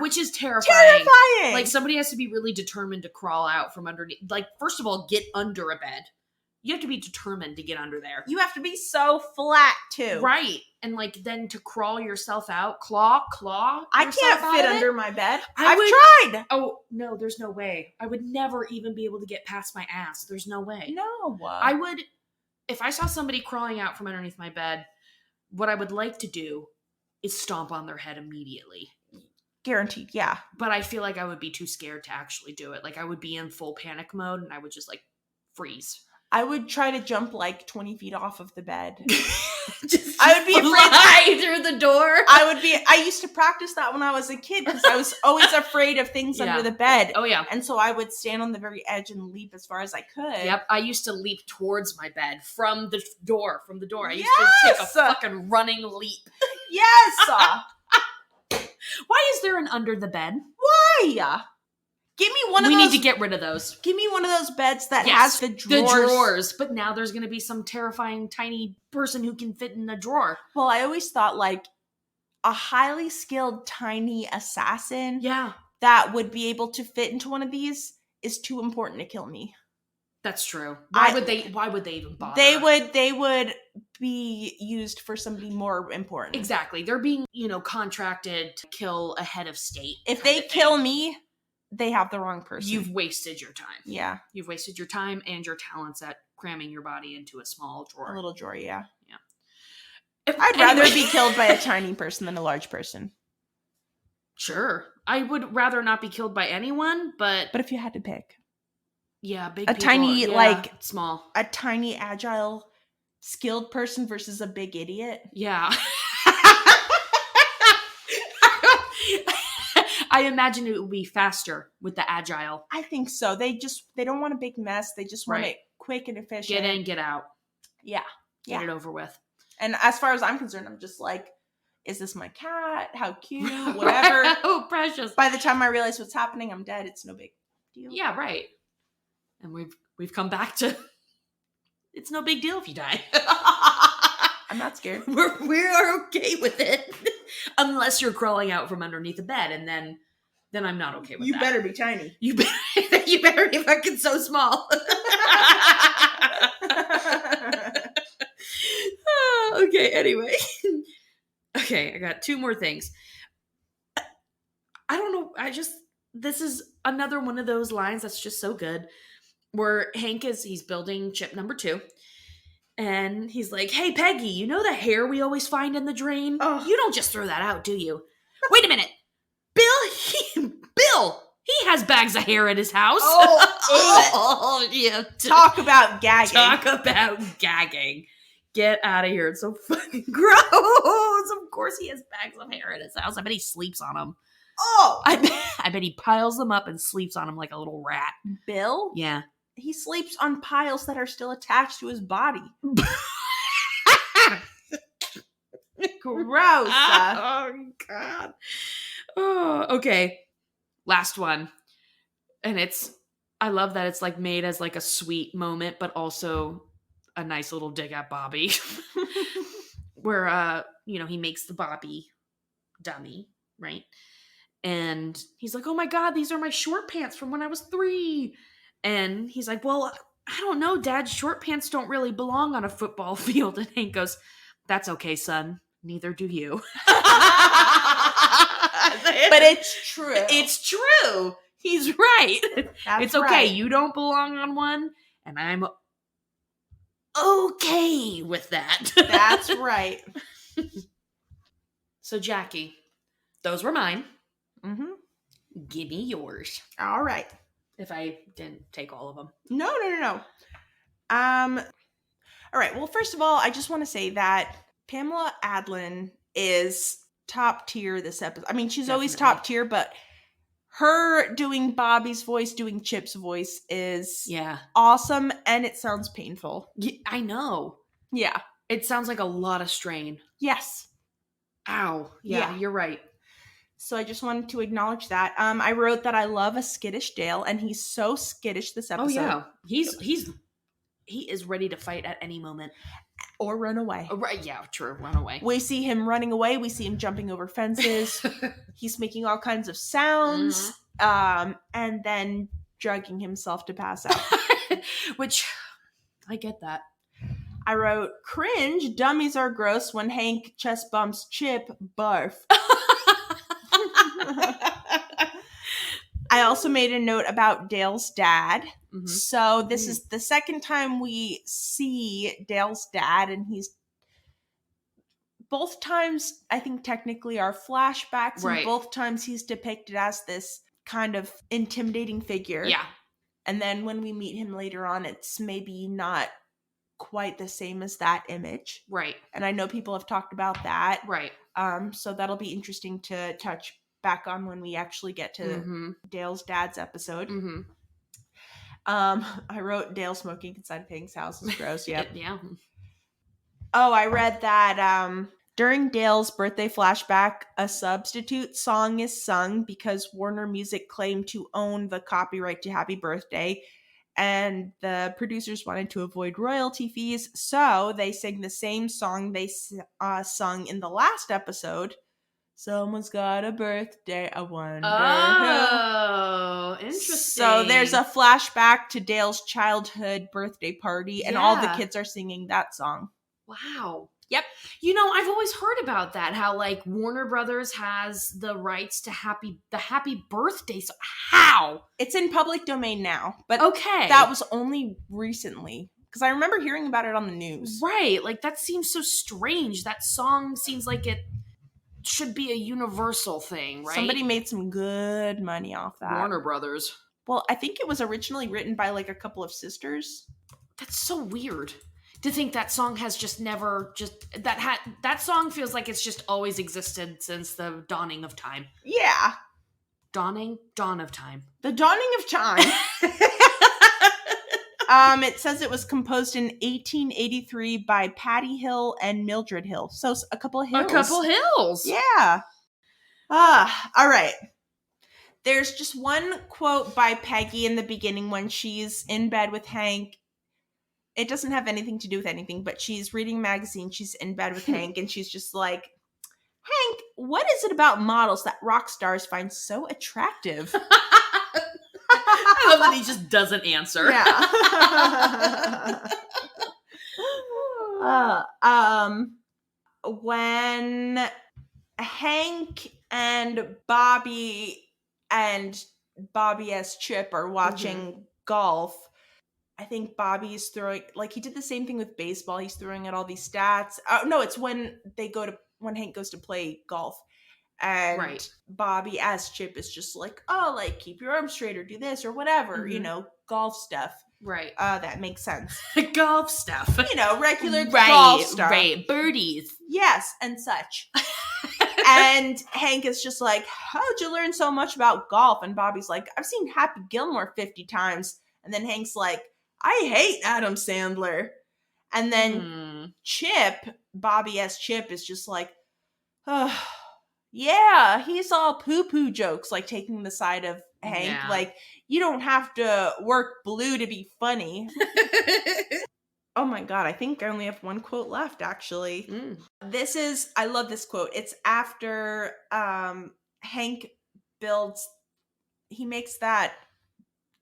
Which is terrifying. Terrifying. Like somebody has to be really determined to crawl out from underneath. Like, first of all, get under a bed. You have to be determined to get under there. You have to be so flat too. Right. And like then to crawl yourself out, claw. I yourself can't out fit of it? under my bed. I I've would- tried. Oh, no, there's no way. I would never even be able to get past my ass. There's no way. No. I would, if I saw somebody crawling out from underneath my bed, what I would like to do is stomp on their head immediately. Guaranteed, yeah. But I feel like I would be too scared to actually do it. Like I would be in full panic mode and I would just like freeze. I would try to jump like 20 feet off of the bed. I would be afraid fly through the door. I used to practice that when I was a kid because I was always afraid of things Yeah. under the bed. Oh yeah. And so I would stand on the very edge and leap as far as I could. Yep, I used to leap towards my bed from the door. I used Yes! to take a fucking running leap. Yes! Why is there an under the bed? Why? Give me one of We those. need to get rid of those. Give me one of those beds that Yes, has the drawers. But now there's going to be some terrifying tiny person who can fit in a drawer. Well, I always thought like a highly skilled tiny assassin Yeah, that would be able to fit into one of these is too important to kill me. that's true. Why would they even bother? They would be used for somebody more important. Exactly. They're being, contracted to kill a head of state. If they kill me, they have the wrong person. You've wasted your time. Yeah. You've wasted your time and your talents at cramming your body into a small drawer. A little drawer, yeah. Yeah. I'd rather be killed by a tiny person than a large person. Sure. I would rather not be killed by anyone, but if you had to pick. Yeah, big A people, tiny, like- small. A tiny, agile, skilled person versus a big idiot. Yeah. I imagine it would be faster with the agile. I think so. They don't want a big mess. They just want Right. it quick and efficient. Get in, get out. Yeah. Get it over with. And as far as I'm concerned, I'm just like, is this my cat? How cute? Whatever. Oh, precious. By the time I realize what's happening, I'm dead. It's no big deal. Yeah, right. And we've come back to it's no big deal if you die. I'm not scared. We're okay with it. Unless you're crawling out from underneath the bed, and then I'm not okay with that. You better be tiny. You better be fucking so small. Okay, anyway. Okay, I got two more things. I don't know, this is another one of those lines that's just so good, where Hank he's building chip number 2, and he's like, hey, Peggy, you know the hair we always find in the drain? Oh. You don't just throw that out, do you? Wait a minute. Bill, he has bags of hair at his house. Oh, yeah. Talk about gagging. Talk about gagging. Get out of here. It's so fucking gross. Of course he has bags of hair at his house. I bet he sleeps on them. Oh! I bet he piles them up and sleeps on them like a little rat. Bill? Yeah. He sleeps on piles that are still attached to his body. Gross. Oh, God. Oh, okay. Last one. And I love that it's like made as like a sweet moment, but also a nice little dig at Bobby. Where, he makes the Bobby dummy, right? And he's like, oh my God, these are my short pants from when I was 3. And he's like, well, I don't know, Dad. Short pants don't really belong on a football field. And Hank goes, that's okay, son. Neither do you. But it's true. It's true. He's right. That's it's okay. right. You don't belong on one, and I'm okay with that. That's right. So, Jackie, those were mine. Mm-hmm. Give me yours. All right. If I didn't take all of them. No. All right. Well, first of all, I just want to say that Pamela Adlon is top tier this episode. I mean, she's always Definitely. top tier, but her doing Bobby's voice, doing Chip's voice is awesome, and it sounds painful. I know. Yeah. It sounds like a lot of strain. Yes. Ow. Yeah, you're right. So I just wanted to acknowledge that. I wrote that I love a skittish Dale, and he's so skittish this episode. Oh yeah, he is ready to fight at any moment Or run away. Oh, right, yeah, true. Run away. We see him running away. We see him jumping over fences. He's making all kinds of sounds, and then drugging himself to pass out. Which, I get that. I wrote, cringe, dummies are gross when Hank chest bumps Chip, barf. I also made a note about Dale's dad. Mm-hmm. So this is the second time we see Dale's dad, and he's both times, I think technically are flashbacks, and both times he's depicted as this kind of intimidating figure. Yeah. And then when we meet him later on, it's maybe not quite the same as that image. Right. And I know people have talked about that. Right. So that'll be interesting to touch back on when we actually get to Dale's dad's episode. Mm-hmm. I wrote Dale smoking inside Hank's house is gross. Yep. Yeah. Oh, I read that during Dale's birthday flashback, a substitute song is sung because Warner Music claimed to own the copyright to Happy Birthday, and the producers wanted to avoid royalty fees, so they sing the same song they sung in the last episode. Someone's got a birthday, I wonder. Oh, interesting. So there's a flashback to Dale's childhood birthday party, and all the kids are singing that song. Wow. Yep. You know, I've always heard about that, how like Warner Brothers has the rights to the Happy Birthday song. How? It's in public domain now, but okay, that was only recently. Because I remember hearing about it on the news. Right. Like, that seems so strange. That song seems like it should be a universal thing, right? Somebody made some good money off that. Warner Brothers. Well, I think it was originally written by like a couple of sisters. That's so weird to think that song has just never that song feels like it's just always existed since the dawning of time. Yeah. Dawn of time. The dawning of time. It says it was composed in 1883 by Patty Hill and Mildred Hill. So a couple of hills. A couple hills. Yeah. All right. There's just one quote by Peggy in the beginning when she's in bed with Hank. It doesn't have anything to do with anything, but she's reading a magazine. She's in bed with Hank, and she's just like, Hank, what is it about models that rock stars find so attractive? I love that he just doesn't answer. Yeah. When Hank and Bobby as Chip are watching golf, I think Bobby's throwing, like, he did the same thing with baseball. He's throwing out all these stats. No, it's when Hank goes to play golf. And Bobby as Chip is just like, oh, like, keep your arms straight or do this or whatever, golf stuff. Right. That makes sense. Golf stuff. Regular golf stuff. Right. Birdies. Yes, and such. And Hank is just like, how'd you learn so much about golf? And Bobby's like, I've seen Happy Gilmore 50 times. And then Hank's like, I hate Adam Sandler. And then Bobby as Chip is just like, oh, yeah, he's all poo-poo jokes, like taking the side of Hank. Yeah. Like, you don't have to work blue to be funny. Oh my God, I think I only have one quote left, actually. I love this quote. It's after Hank he makes that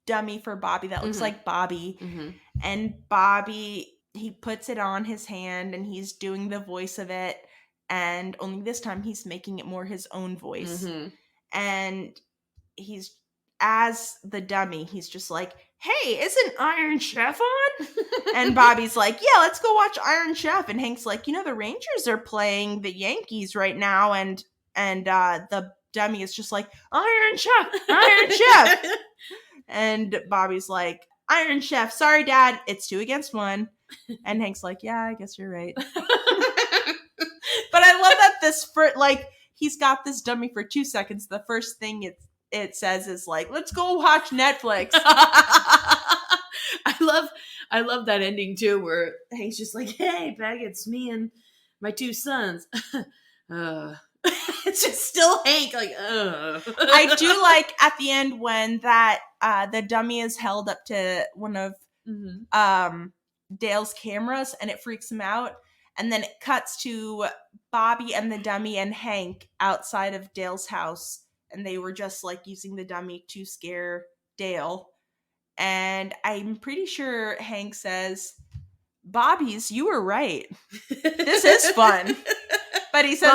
dummy for Bobby that looks like Bobby. And Bobby, he puts it on his hand and he's doing the voice of it. And only this time he's making it more his own voice. And he's, as the dummy, he's just like, hey, isn't Iron Chef on? And Bobby's like, yeah, let's go watch Iron Chef. And Hank's like, the Rangers are playing the Yankees right now. And the dummy is just like, Iron Chef. And Bobby's like, Iron Chef, sorry, Dad, it's 2-1. And Hank's like, yeah, I guess you're right. But I love that he's got this dummy for 2 seconds. The first thing it says is like, let's go watch Netflix. I love that ending too, where Hank's just like, hey, Peg, it's me and my 2 sons. It's just still Hank, like, ugh. I do like at the end when that the dummy is held up to one of Dale's cameras and it freaks him out. And then it cuts to Bobby and the dummy and Hank outside of Dale's house. And they were just like using the dummy to scare Dale. And I'm pretty sure Hank says, Bobby's, you were right. This is fun. But he says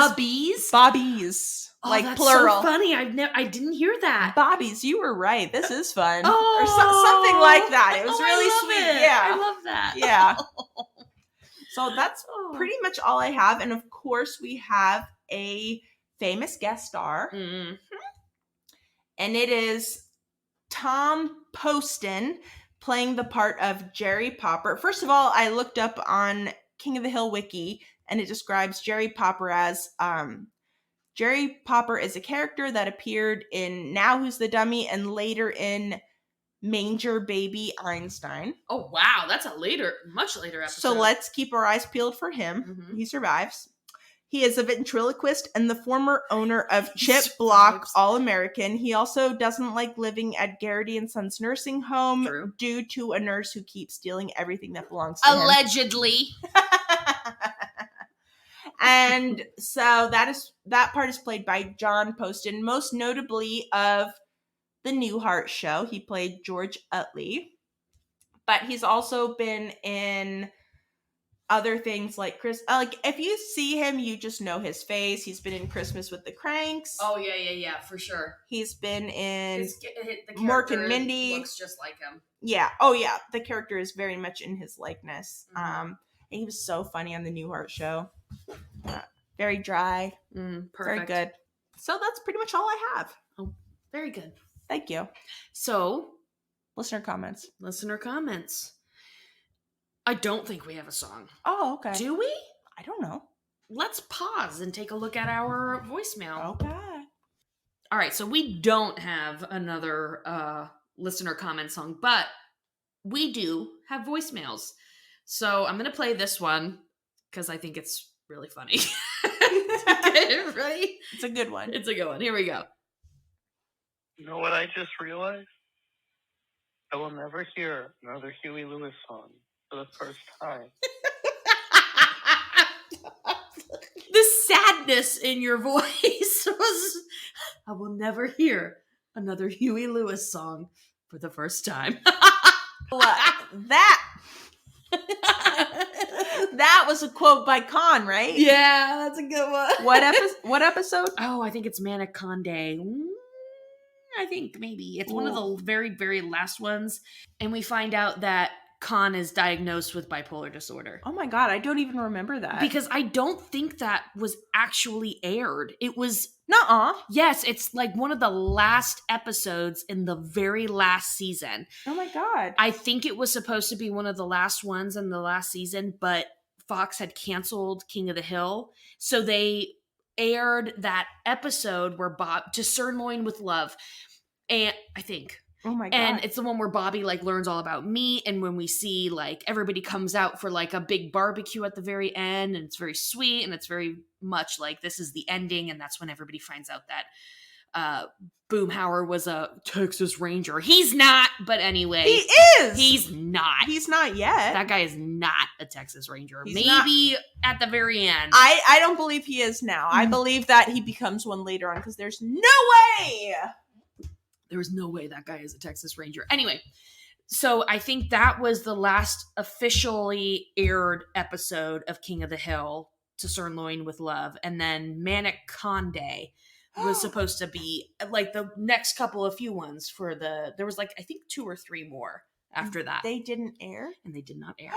Bobby's. Oh, like that's plural. So funny. I didn't hear that. Bobby's, you were right. This is fun. Oh, or something like that. It was really I love sweet. it. Yeah. I love that. Yeah. So that's pretty much all I have. And of course, we have a famous guest star. Mm-hmm. And it is Tom Poston playing the part of Jerry Popper. First of all, I looked up on King of the Hill Wiki, and it describes Jerry Popper as Jerry Popper is a character that appeared in Now Who's the Dummy and later in Manger Baby Einstein. Oh, wow. That's a much later episode. So let's keep our eyes peeled for him. Mm-hmm. He survives. He is a ventriloquist and the former owner of Chip Block All-American. He also doesn't like living at Garrity and Sons nursing home due to a nurse who keeps stealing everything that belongs to him. Allegedly. And so that part is played by John Poston, most notably of the Newhart Show. He played George Utley. But he's also been in other things like like if you see him, you just know his face. He's been in Christmas with the Cranks. Oh yeah, for sure. He's been in the Mork and Mindy. Looks just like him. Yeah. Oh yeah, the character is very much in his likeness. And he was so funny on the Newhart Show. Very dry. Perfect. Very good. So that's pretty much all I have. Oh, very good. Thank you. So, listener comments. I don't think we have a song. Oh, okay. Do we? I don't know. Let's pause and take a look at our voicemail. Okay. All right, so we don't have another listener comment song, but we do have voicemails. So I'm going to play this one because I think it's really funny. Okay, ready? It's a good one. It's a good one. Here we go. You know what I just realized? I will never hear another Huey Lewis song for the first time. The sadness in your voice was, I will never hear another Huey Lewis song for the first time. That was a quote by Khan, right? Yeah, that's a good one. What episode? Oh, I think it's Manic Conde. I think maybe. It's one of the very, very last ones. And we find out that Khan is diagnosed with bipolar disorder. Oh my god, I don't even remember that. Because I don't think that was actually aired. It was... Nuh-uh. Yes, it's like one of the last episodes in the very last season. Oh my god. I think it was supposed to be one of the last ones in the last season, but Fox had canceled King of the Hill. So they aired that episode where To Sirloin with Love. And I think... Oh my god. And it's the one where Bobby like learns all about meat, and when we see like everybody comes out for like a big barbecue at the very end, and it's very sweet, and it's very much like this is the ending, and that's when everybody finds out that Boomhauer was a Texas Ranger. He's not, but anyway. He is! He's not. He's not yet. That guy is not a Texas Ranger. He's Maybe at the very end. I don't believe he is now. I believe that he becomes one later on, because there's no way! There was no way that guy is a Texas Ranger. Anyway, so I think that was the last officially aired episode of King of the Hill, To Sirloin with Love. And then Manic Conde was supposed to be like the next couple of few ones for there was like, I think 2 or 3 more after that. They didn't air? And they did not air.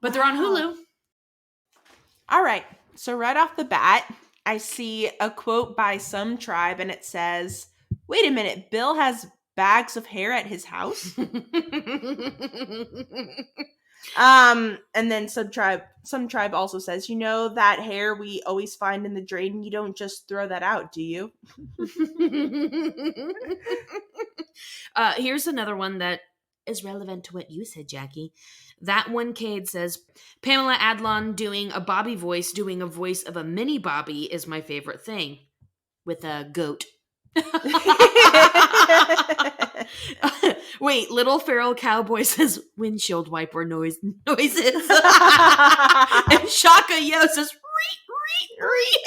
But they're on Hulu. All right. So right off the bat, I see a quote by some tribe, and it says... Wait a minute, Bill has bags of hair at his house? And then some tribe also says, you know that hair we always find in the drain, you don't just throw that out, do you? Here's another one that is relevant to what you said, Jackie. That one Cade says, Pamela Adlon doing a Bobby voice, doing a voice of a mini Bobby is my favorite thing. with a goat. Wait, little feral cowboy says windshield wiper noises. And Shaka Yo says reet, reet, reet.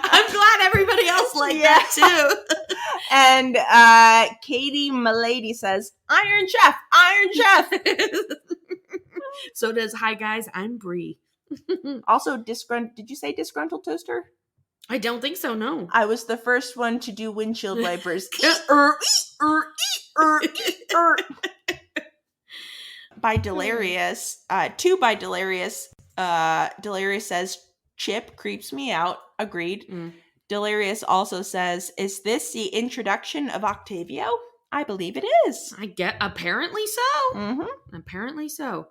I'm glad everybody else liked that too. And Katie Milady says, Iron Chef, Iron Chef. So does hi guys, I'm Bree. Also, did you say disgruntled toaster? I don't think so, no. I was the first one to do windshield wipers. By Delirious, two by Delirious. Delirious says, Chip creeps me out. Agreed. Delirious also says, is this the introduction of Octavio? I believe it is. Apparently so. Mm-hmm. Apparently so.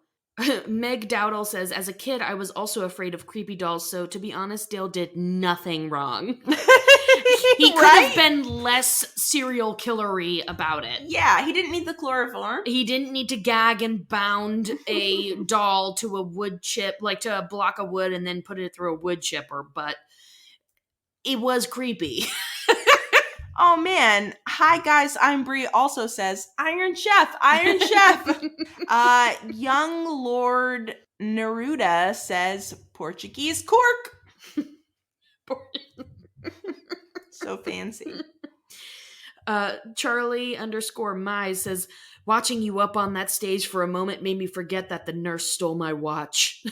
Meg Dowdle says, as a kid, I was also afraid of creepy dolls, so to be honest, Dale did nothing wrong. He could have been less serial killery about it. Yeah, he didn't need the chloroform. He didn't need to gag and bound a doll to a wood chip, like to a block of wood and then put it through a wood chipper, but it was creepy. Oh man, hi guys, I'm Bree also says, Iron Chef, Iron Chef. Young Lord Neruda says, Portuguese cork. So fancy. Charlie _ says, watching you up on that stage for a moment made me forget that the nurse stole my watch.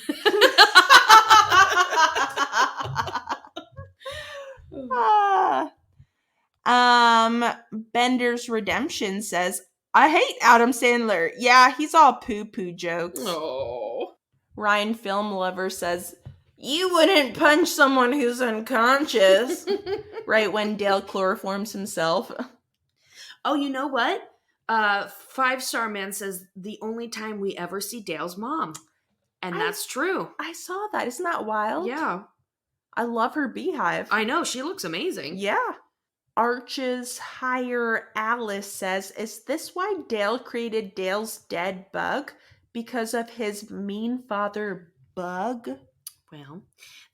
Bender's Redemption says, I hate Adam Sandler. Yeah, he's all poo-poo jokes. Oh. Ryan Film Lover says, you wouldn't punch someone who's unconscious. Right when Dale chloroforms himself. Oh, you know what? 5-Star Man says, the only time we ever see Dale's mom. And that's true. I saw that. Isn't that wild? Yeah. I love her beehive. I know. She looks amazing. Yeah. Arches Higher Alice says, is this why Dale created Dale's dead bug? Because of his mean father Bug? Well,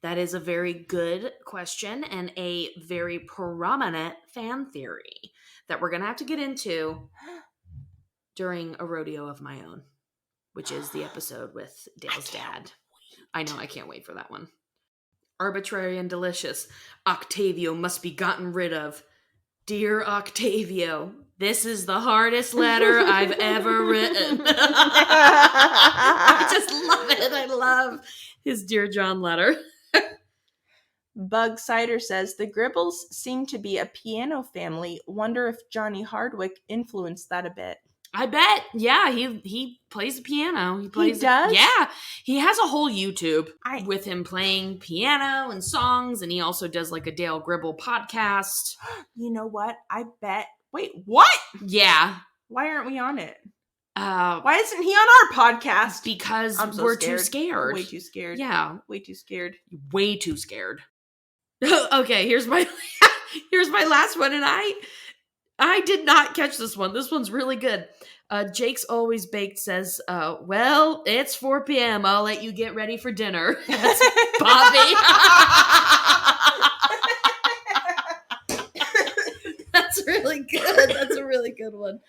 that is a very good question and a very prominent fan theory that we're going to have to get into during a rodeo of my own, which is the episode with Dale's dad. I know, I can't wait for that one. Arbitrary and Delicious. Octavio must be gotten rid of. Dear Octavio, this is the hardest letter I've ever written. I just love it. I love his Dear John letter. Bug Cider says, the Gribbles seem to be a piano family. Wonder if Johnny Hardwick influenced that a bit. I bet. Yeah, he plays the piano. He does? Yeah. He has a whole YouTube with him playing piano and songs, and he also does like a Dale Gribble podcast. You know what? I bet. Wait, what? Yeah. Why aren't we on it? Why isn't he on our podcast? Because we're too scared. Way too scared. Yeah. Way too scared. Way too scared. Okay, here's my last one, and I did not catch this one. This one's really good. Jake's Always Baked says, well, it's 4 p.m. I'll let you get ready for dinner. That's Bobby. That's really good. That's a really good one.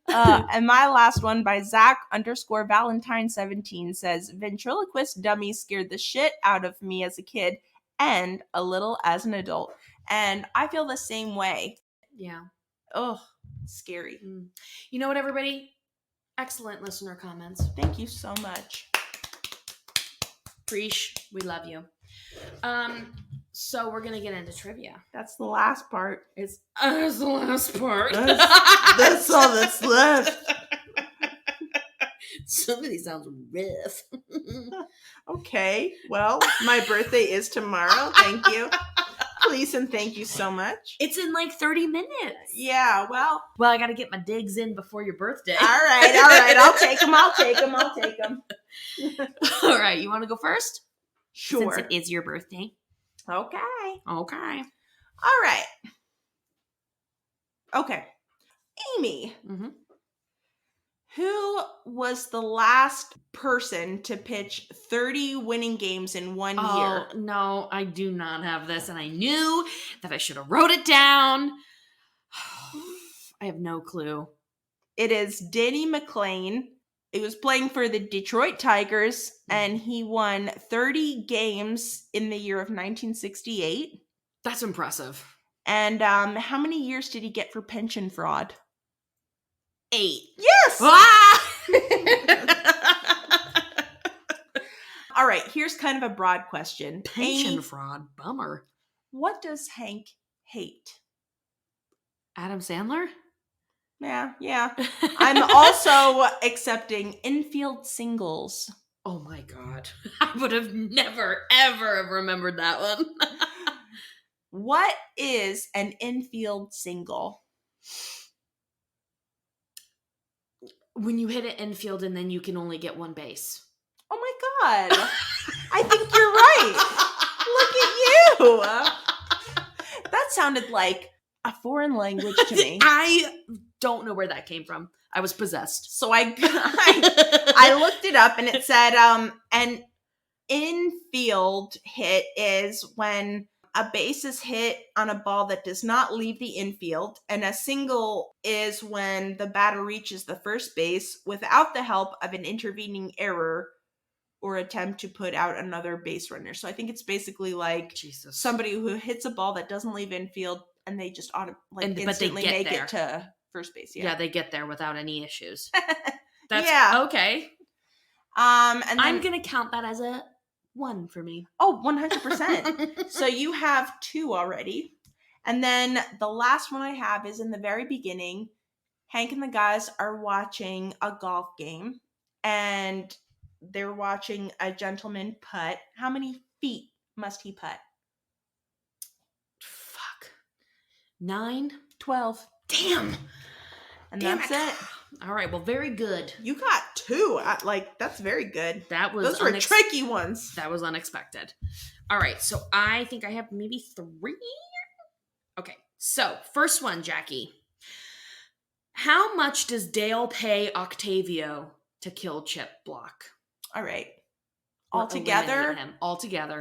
And my last one by Zach_Valentine17 says, ventriloquist dummy scared the shit out of me as a kid and a little as an adult. And I feel the same way. Yeah. Oh, scary. You know what, everybody? Excellent listener comments. Thank you so much. Preach. We love you. So we're going to get into trivia. That's the last part. It's the last part. That's all that's left. Somebody sounds rough. Okay. Well, my birthday is tomorrow. Thank you. Please and thank you so much. It's in like 30 minutes. Yeah, well, I got to get my digs in before your birthday. All right. I'll take them. All right. You want to go first? Sure. Since it is your birthday. Okay. All right. Okay. Amy. Mm-hmm. Who was the last person to pitch 30 winning games in 1 year? Oh, no, I do not have this. And I knew that I should have wrote it down. I have no clue. It is Danny McClain. He was playing for the Detroit Tigers, and he won 30 games in the year of 1968. That's impressive. And how many years did he get for pension fraud? 8. Yes! Ah! All right, here's kind of a broad question. Pension fraud. Bummer. What does Hank hate? Adam Sandler? Yeah. I'm also accepting infield singles. Oh my God. I would have never, ever remembered that one. What is an infield single? When you hit an infield and then you can only get one base. Oh my God. I think you're right. Look at you. That sounded like a foreign language to me. I don't know where that came from. I was possessed. So I looked it up and it said an infield hit is when a base is hit on a ball that does not leave the infield, and a single is when the batter reaches the first base without the help of an intervening error or attempt to put out another base runner. So I think it's basically like somebody who hits a ball that doesn't leave infield and they just instantly make it to first base. Yeah, they get there without any issues. Okay. And then, I'm gonna count that as a 1 for me. Oh, 100%. So you have 2 already. And then the last one I have is in the very beginning. Hank and the guys are watching a golf game, and they're watching a gentleman putt. How many feet must he putt? Fuck. 9? 12. Damn. And that's it. All right. Well, very good. You got 2. That's very good. Those were tricky ones. That was unexpected. All right. So I think I have maybe 3. Okay. So first one, Jackie. How much does Dale pay Octavio to kill Chip Block? All right. Altogether,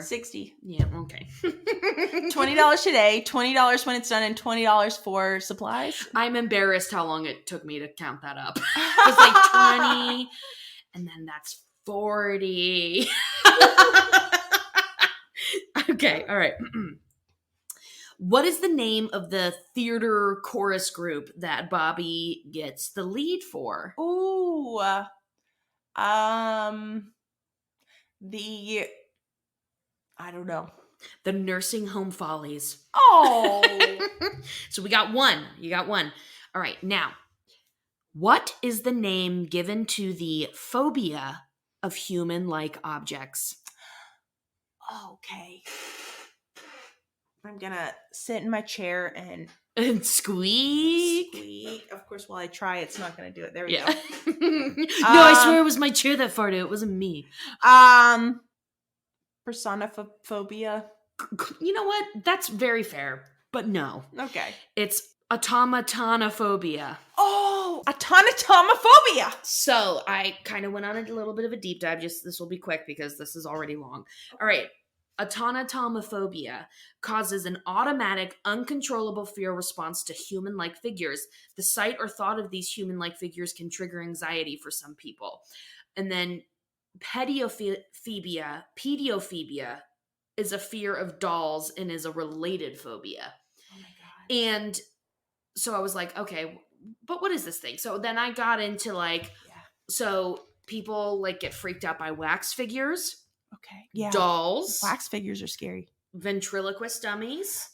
60. Yeah, okay. $20 today, $20 when it's done, and $20 for supplies. I'm embarrassed how long it took me to count that up. It was like 20, and then that's 40. Okay, all right. What is the name of the theater chorus group that Bobby gets the lead for? Ooh, I don't know. The Nursing Home Follies. Oh. So we got 1. You got 1. All right. Now, what is the name given to the phobia of human-like objects? Okay. I'm going to sit in my chair and squeak. Of course, while I try, it's not going to do it. There we go. No, I swear it was my chair that farted. It wasn't me. Personiphobia. You know what? That's very fair, but no. Okay. It's automatonophobia. Oh, automatonophobia. So I kind of went on a little bit of a deep dive. This will be quick because this is already long. All right. Automatonophobia causes an automatic, uncontrollable fear response to human-like figures. The sight or thought of these human-like figures can trigger anxiety for some people. And then pediophobia is a fear of dolls and is a related phobia. Oh my God. And so I was like, okay, but what is this thing? So then I got into so people get freaked out by wax figures. Okay. Yeah. Dolls. Wax figures are scary. Ventriloquist dummies.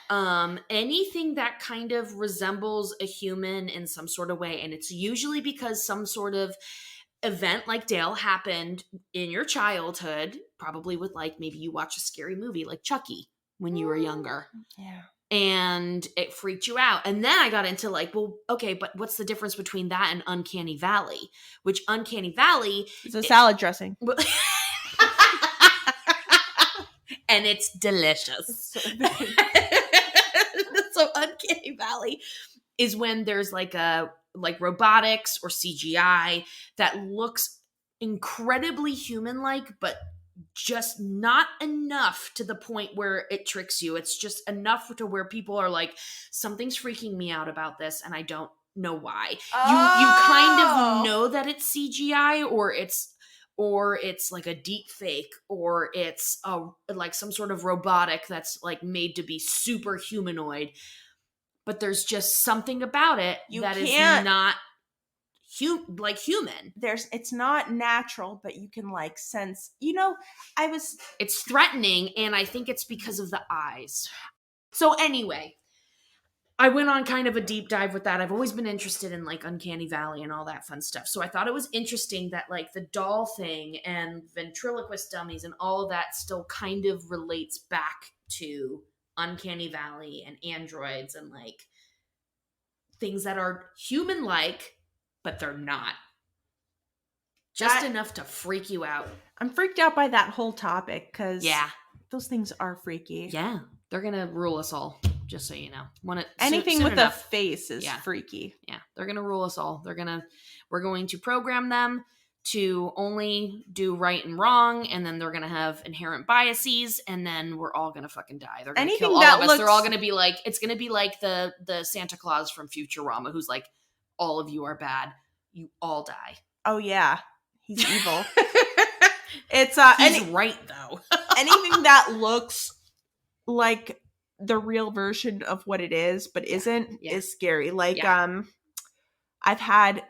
Anything that kind of resembles a human in some sort of way. And it's usually because some sort of event like Dale happened in your childhood, probably with maybe you watch a scary movie like Chucky when you were younger. Yeah. And it freaked you out. And then I got into well, okay, but what's the difference between that and Uncanny Valley? Which Uncanny Valley is a salad dressing. And it's delicious. So Uncanny Valley is when there's a like robotics or CGI that looks incredibly human-like, but just not enough to the point where it tricks you. It's just enough to where people are like, something's freaking me out about this, and I don't know why. You kind of know that it's CGI, or it's like a deep fake, or it's like some sort of robotic that's like made to be super humanoid. But there's just something about it that is not human. It's not natural, but you can like sense, it's threatening, and I think it's because of the eyes. So anyway, I went on kind of a deep dive with that. I've always been interested in like Uncanny Valley and all that fun stuff. So I thought it was interesting that like the doll thing and ventriloquist dummies and all of that still kind of relates back to Uncanny Valley and androids and like things that are human-like, but they're not. Just enough to freak you out. I'm freaked out by that whole topic because those things are freaky. Yeah. They're going to rule us all, just so you know. Anything soon with enough. a face is freaky. Yeah. They're going to rule us all. We're going to program them to only do right and wrong, and then they're going to have inherent biases, and then we're all going to fucking die. They're going to kill all of us. They're all going to be like, it's going to be like the Santa Claus from Futurama, who's like, all of you are bad. You all die. Oh, yeah. He's evil. It's he's right, though. Anything that looks like the real version of what it is, but isn't, is scary. Like, I've had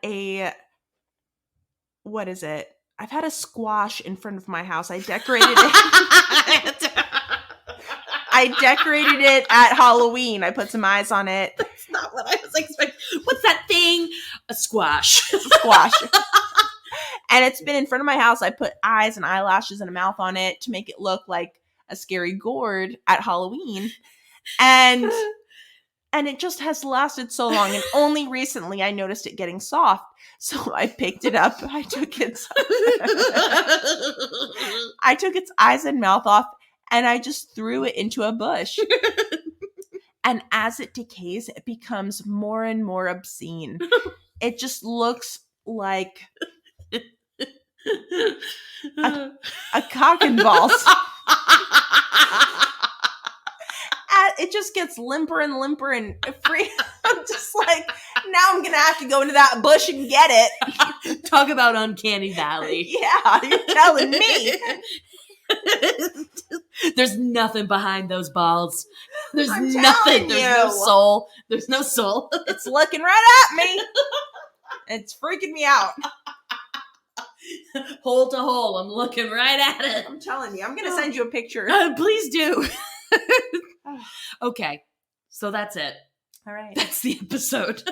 what is it? I've had a squash in front of my house. I decorated it. I decorated it at Halloween. I put some eyes on it. That's not what I was expecting. What's that thing? A squash. It's a squash. And it's been in front of my house. I put eyes and eyelashes and a mouth on it to make it look like a scary gourd at Halloween. And it just has lasted so long. And only recently I noticed it getting soft. So I picked it up. I took its eyes and mouth off, and I just threw it into a bush. And as it decays, it becomes more and more obscene. It just looks like a cock and balls. It just gets limper and limper and free. I'm just like, now I'm going to have to go into that bush and get it. Talk about Uncanny Valley. Yeah, you're telling me. There's nothing behind those balls. There's I'm nothing. There's no soul. There's no soul. It's looking right at me. It's freaking me out. Hole to hole. I'm looking right at it. I'm telling you. I'm going to send you a picture. Please do. Okay. So that's it. All right. That's the episode.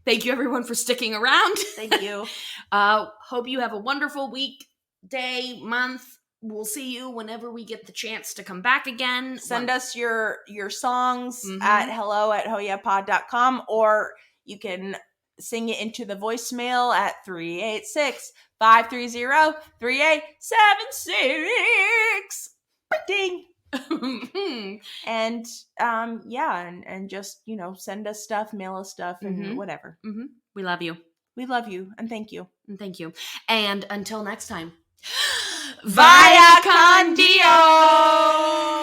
Thank you, everyone, for sticking around. Thank you. Hope you have a wonderful week, day, month. We'll see you whenever we get the chance to come back again. Send us your songs at hello@hoyapod.com, or you can sing it into the voicemail at 386-530-3876. Ding. And and just send us stuff, mail us stuff, and whatever. We love you. We love you, and thank you. And until next time, vaya con Dios.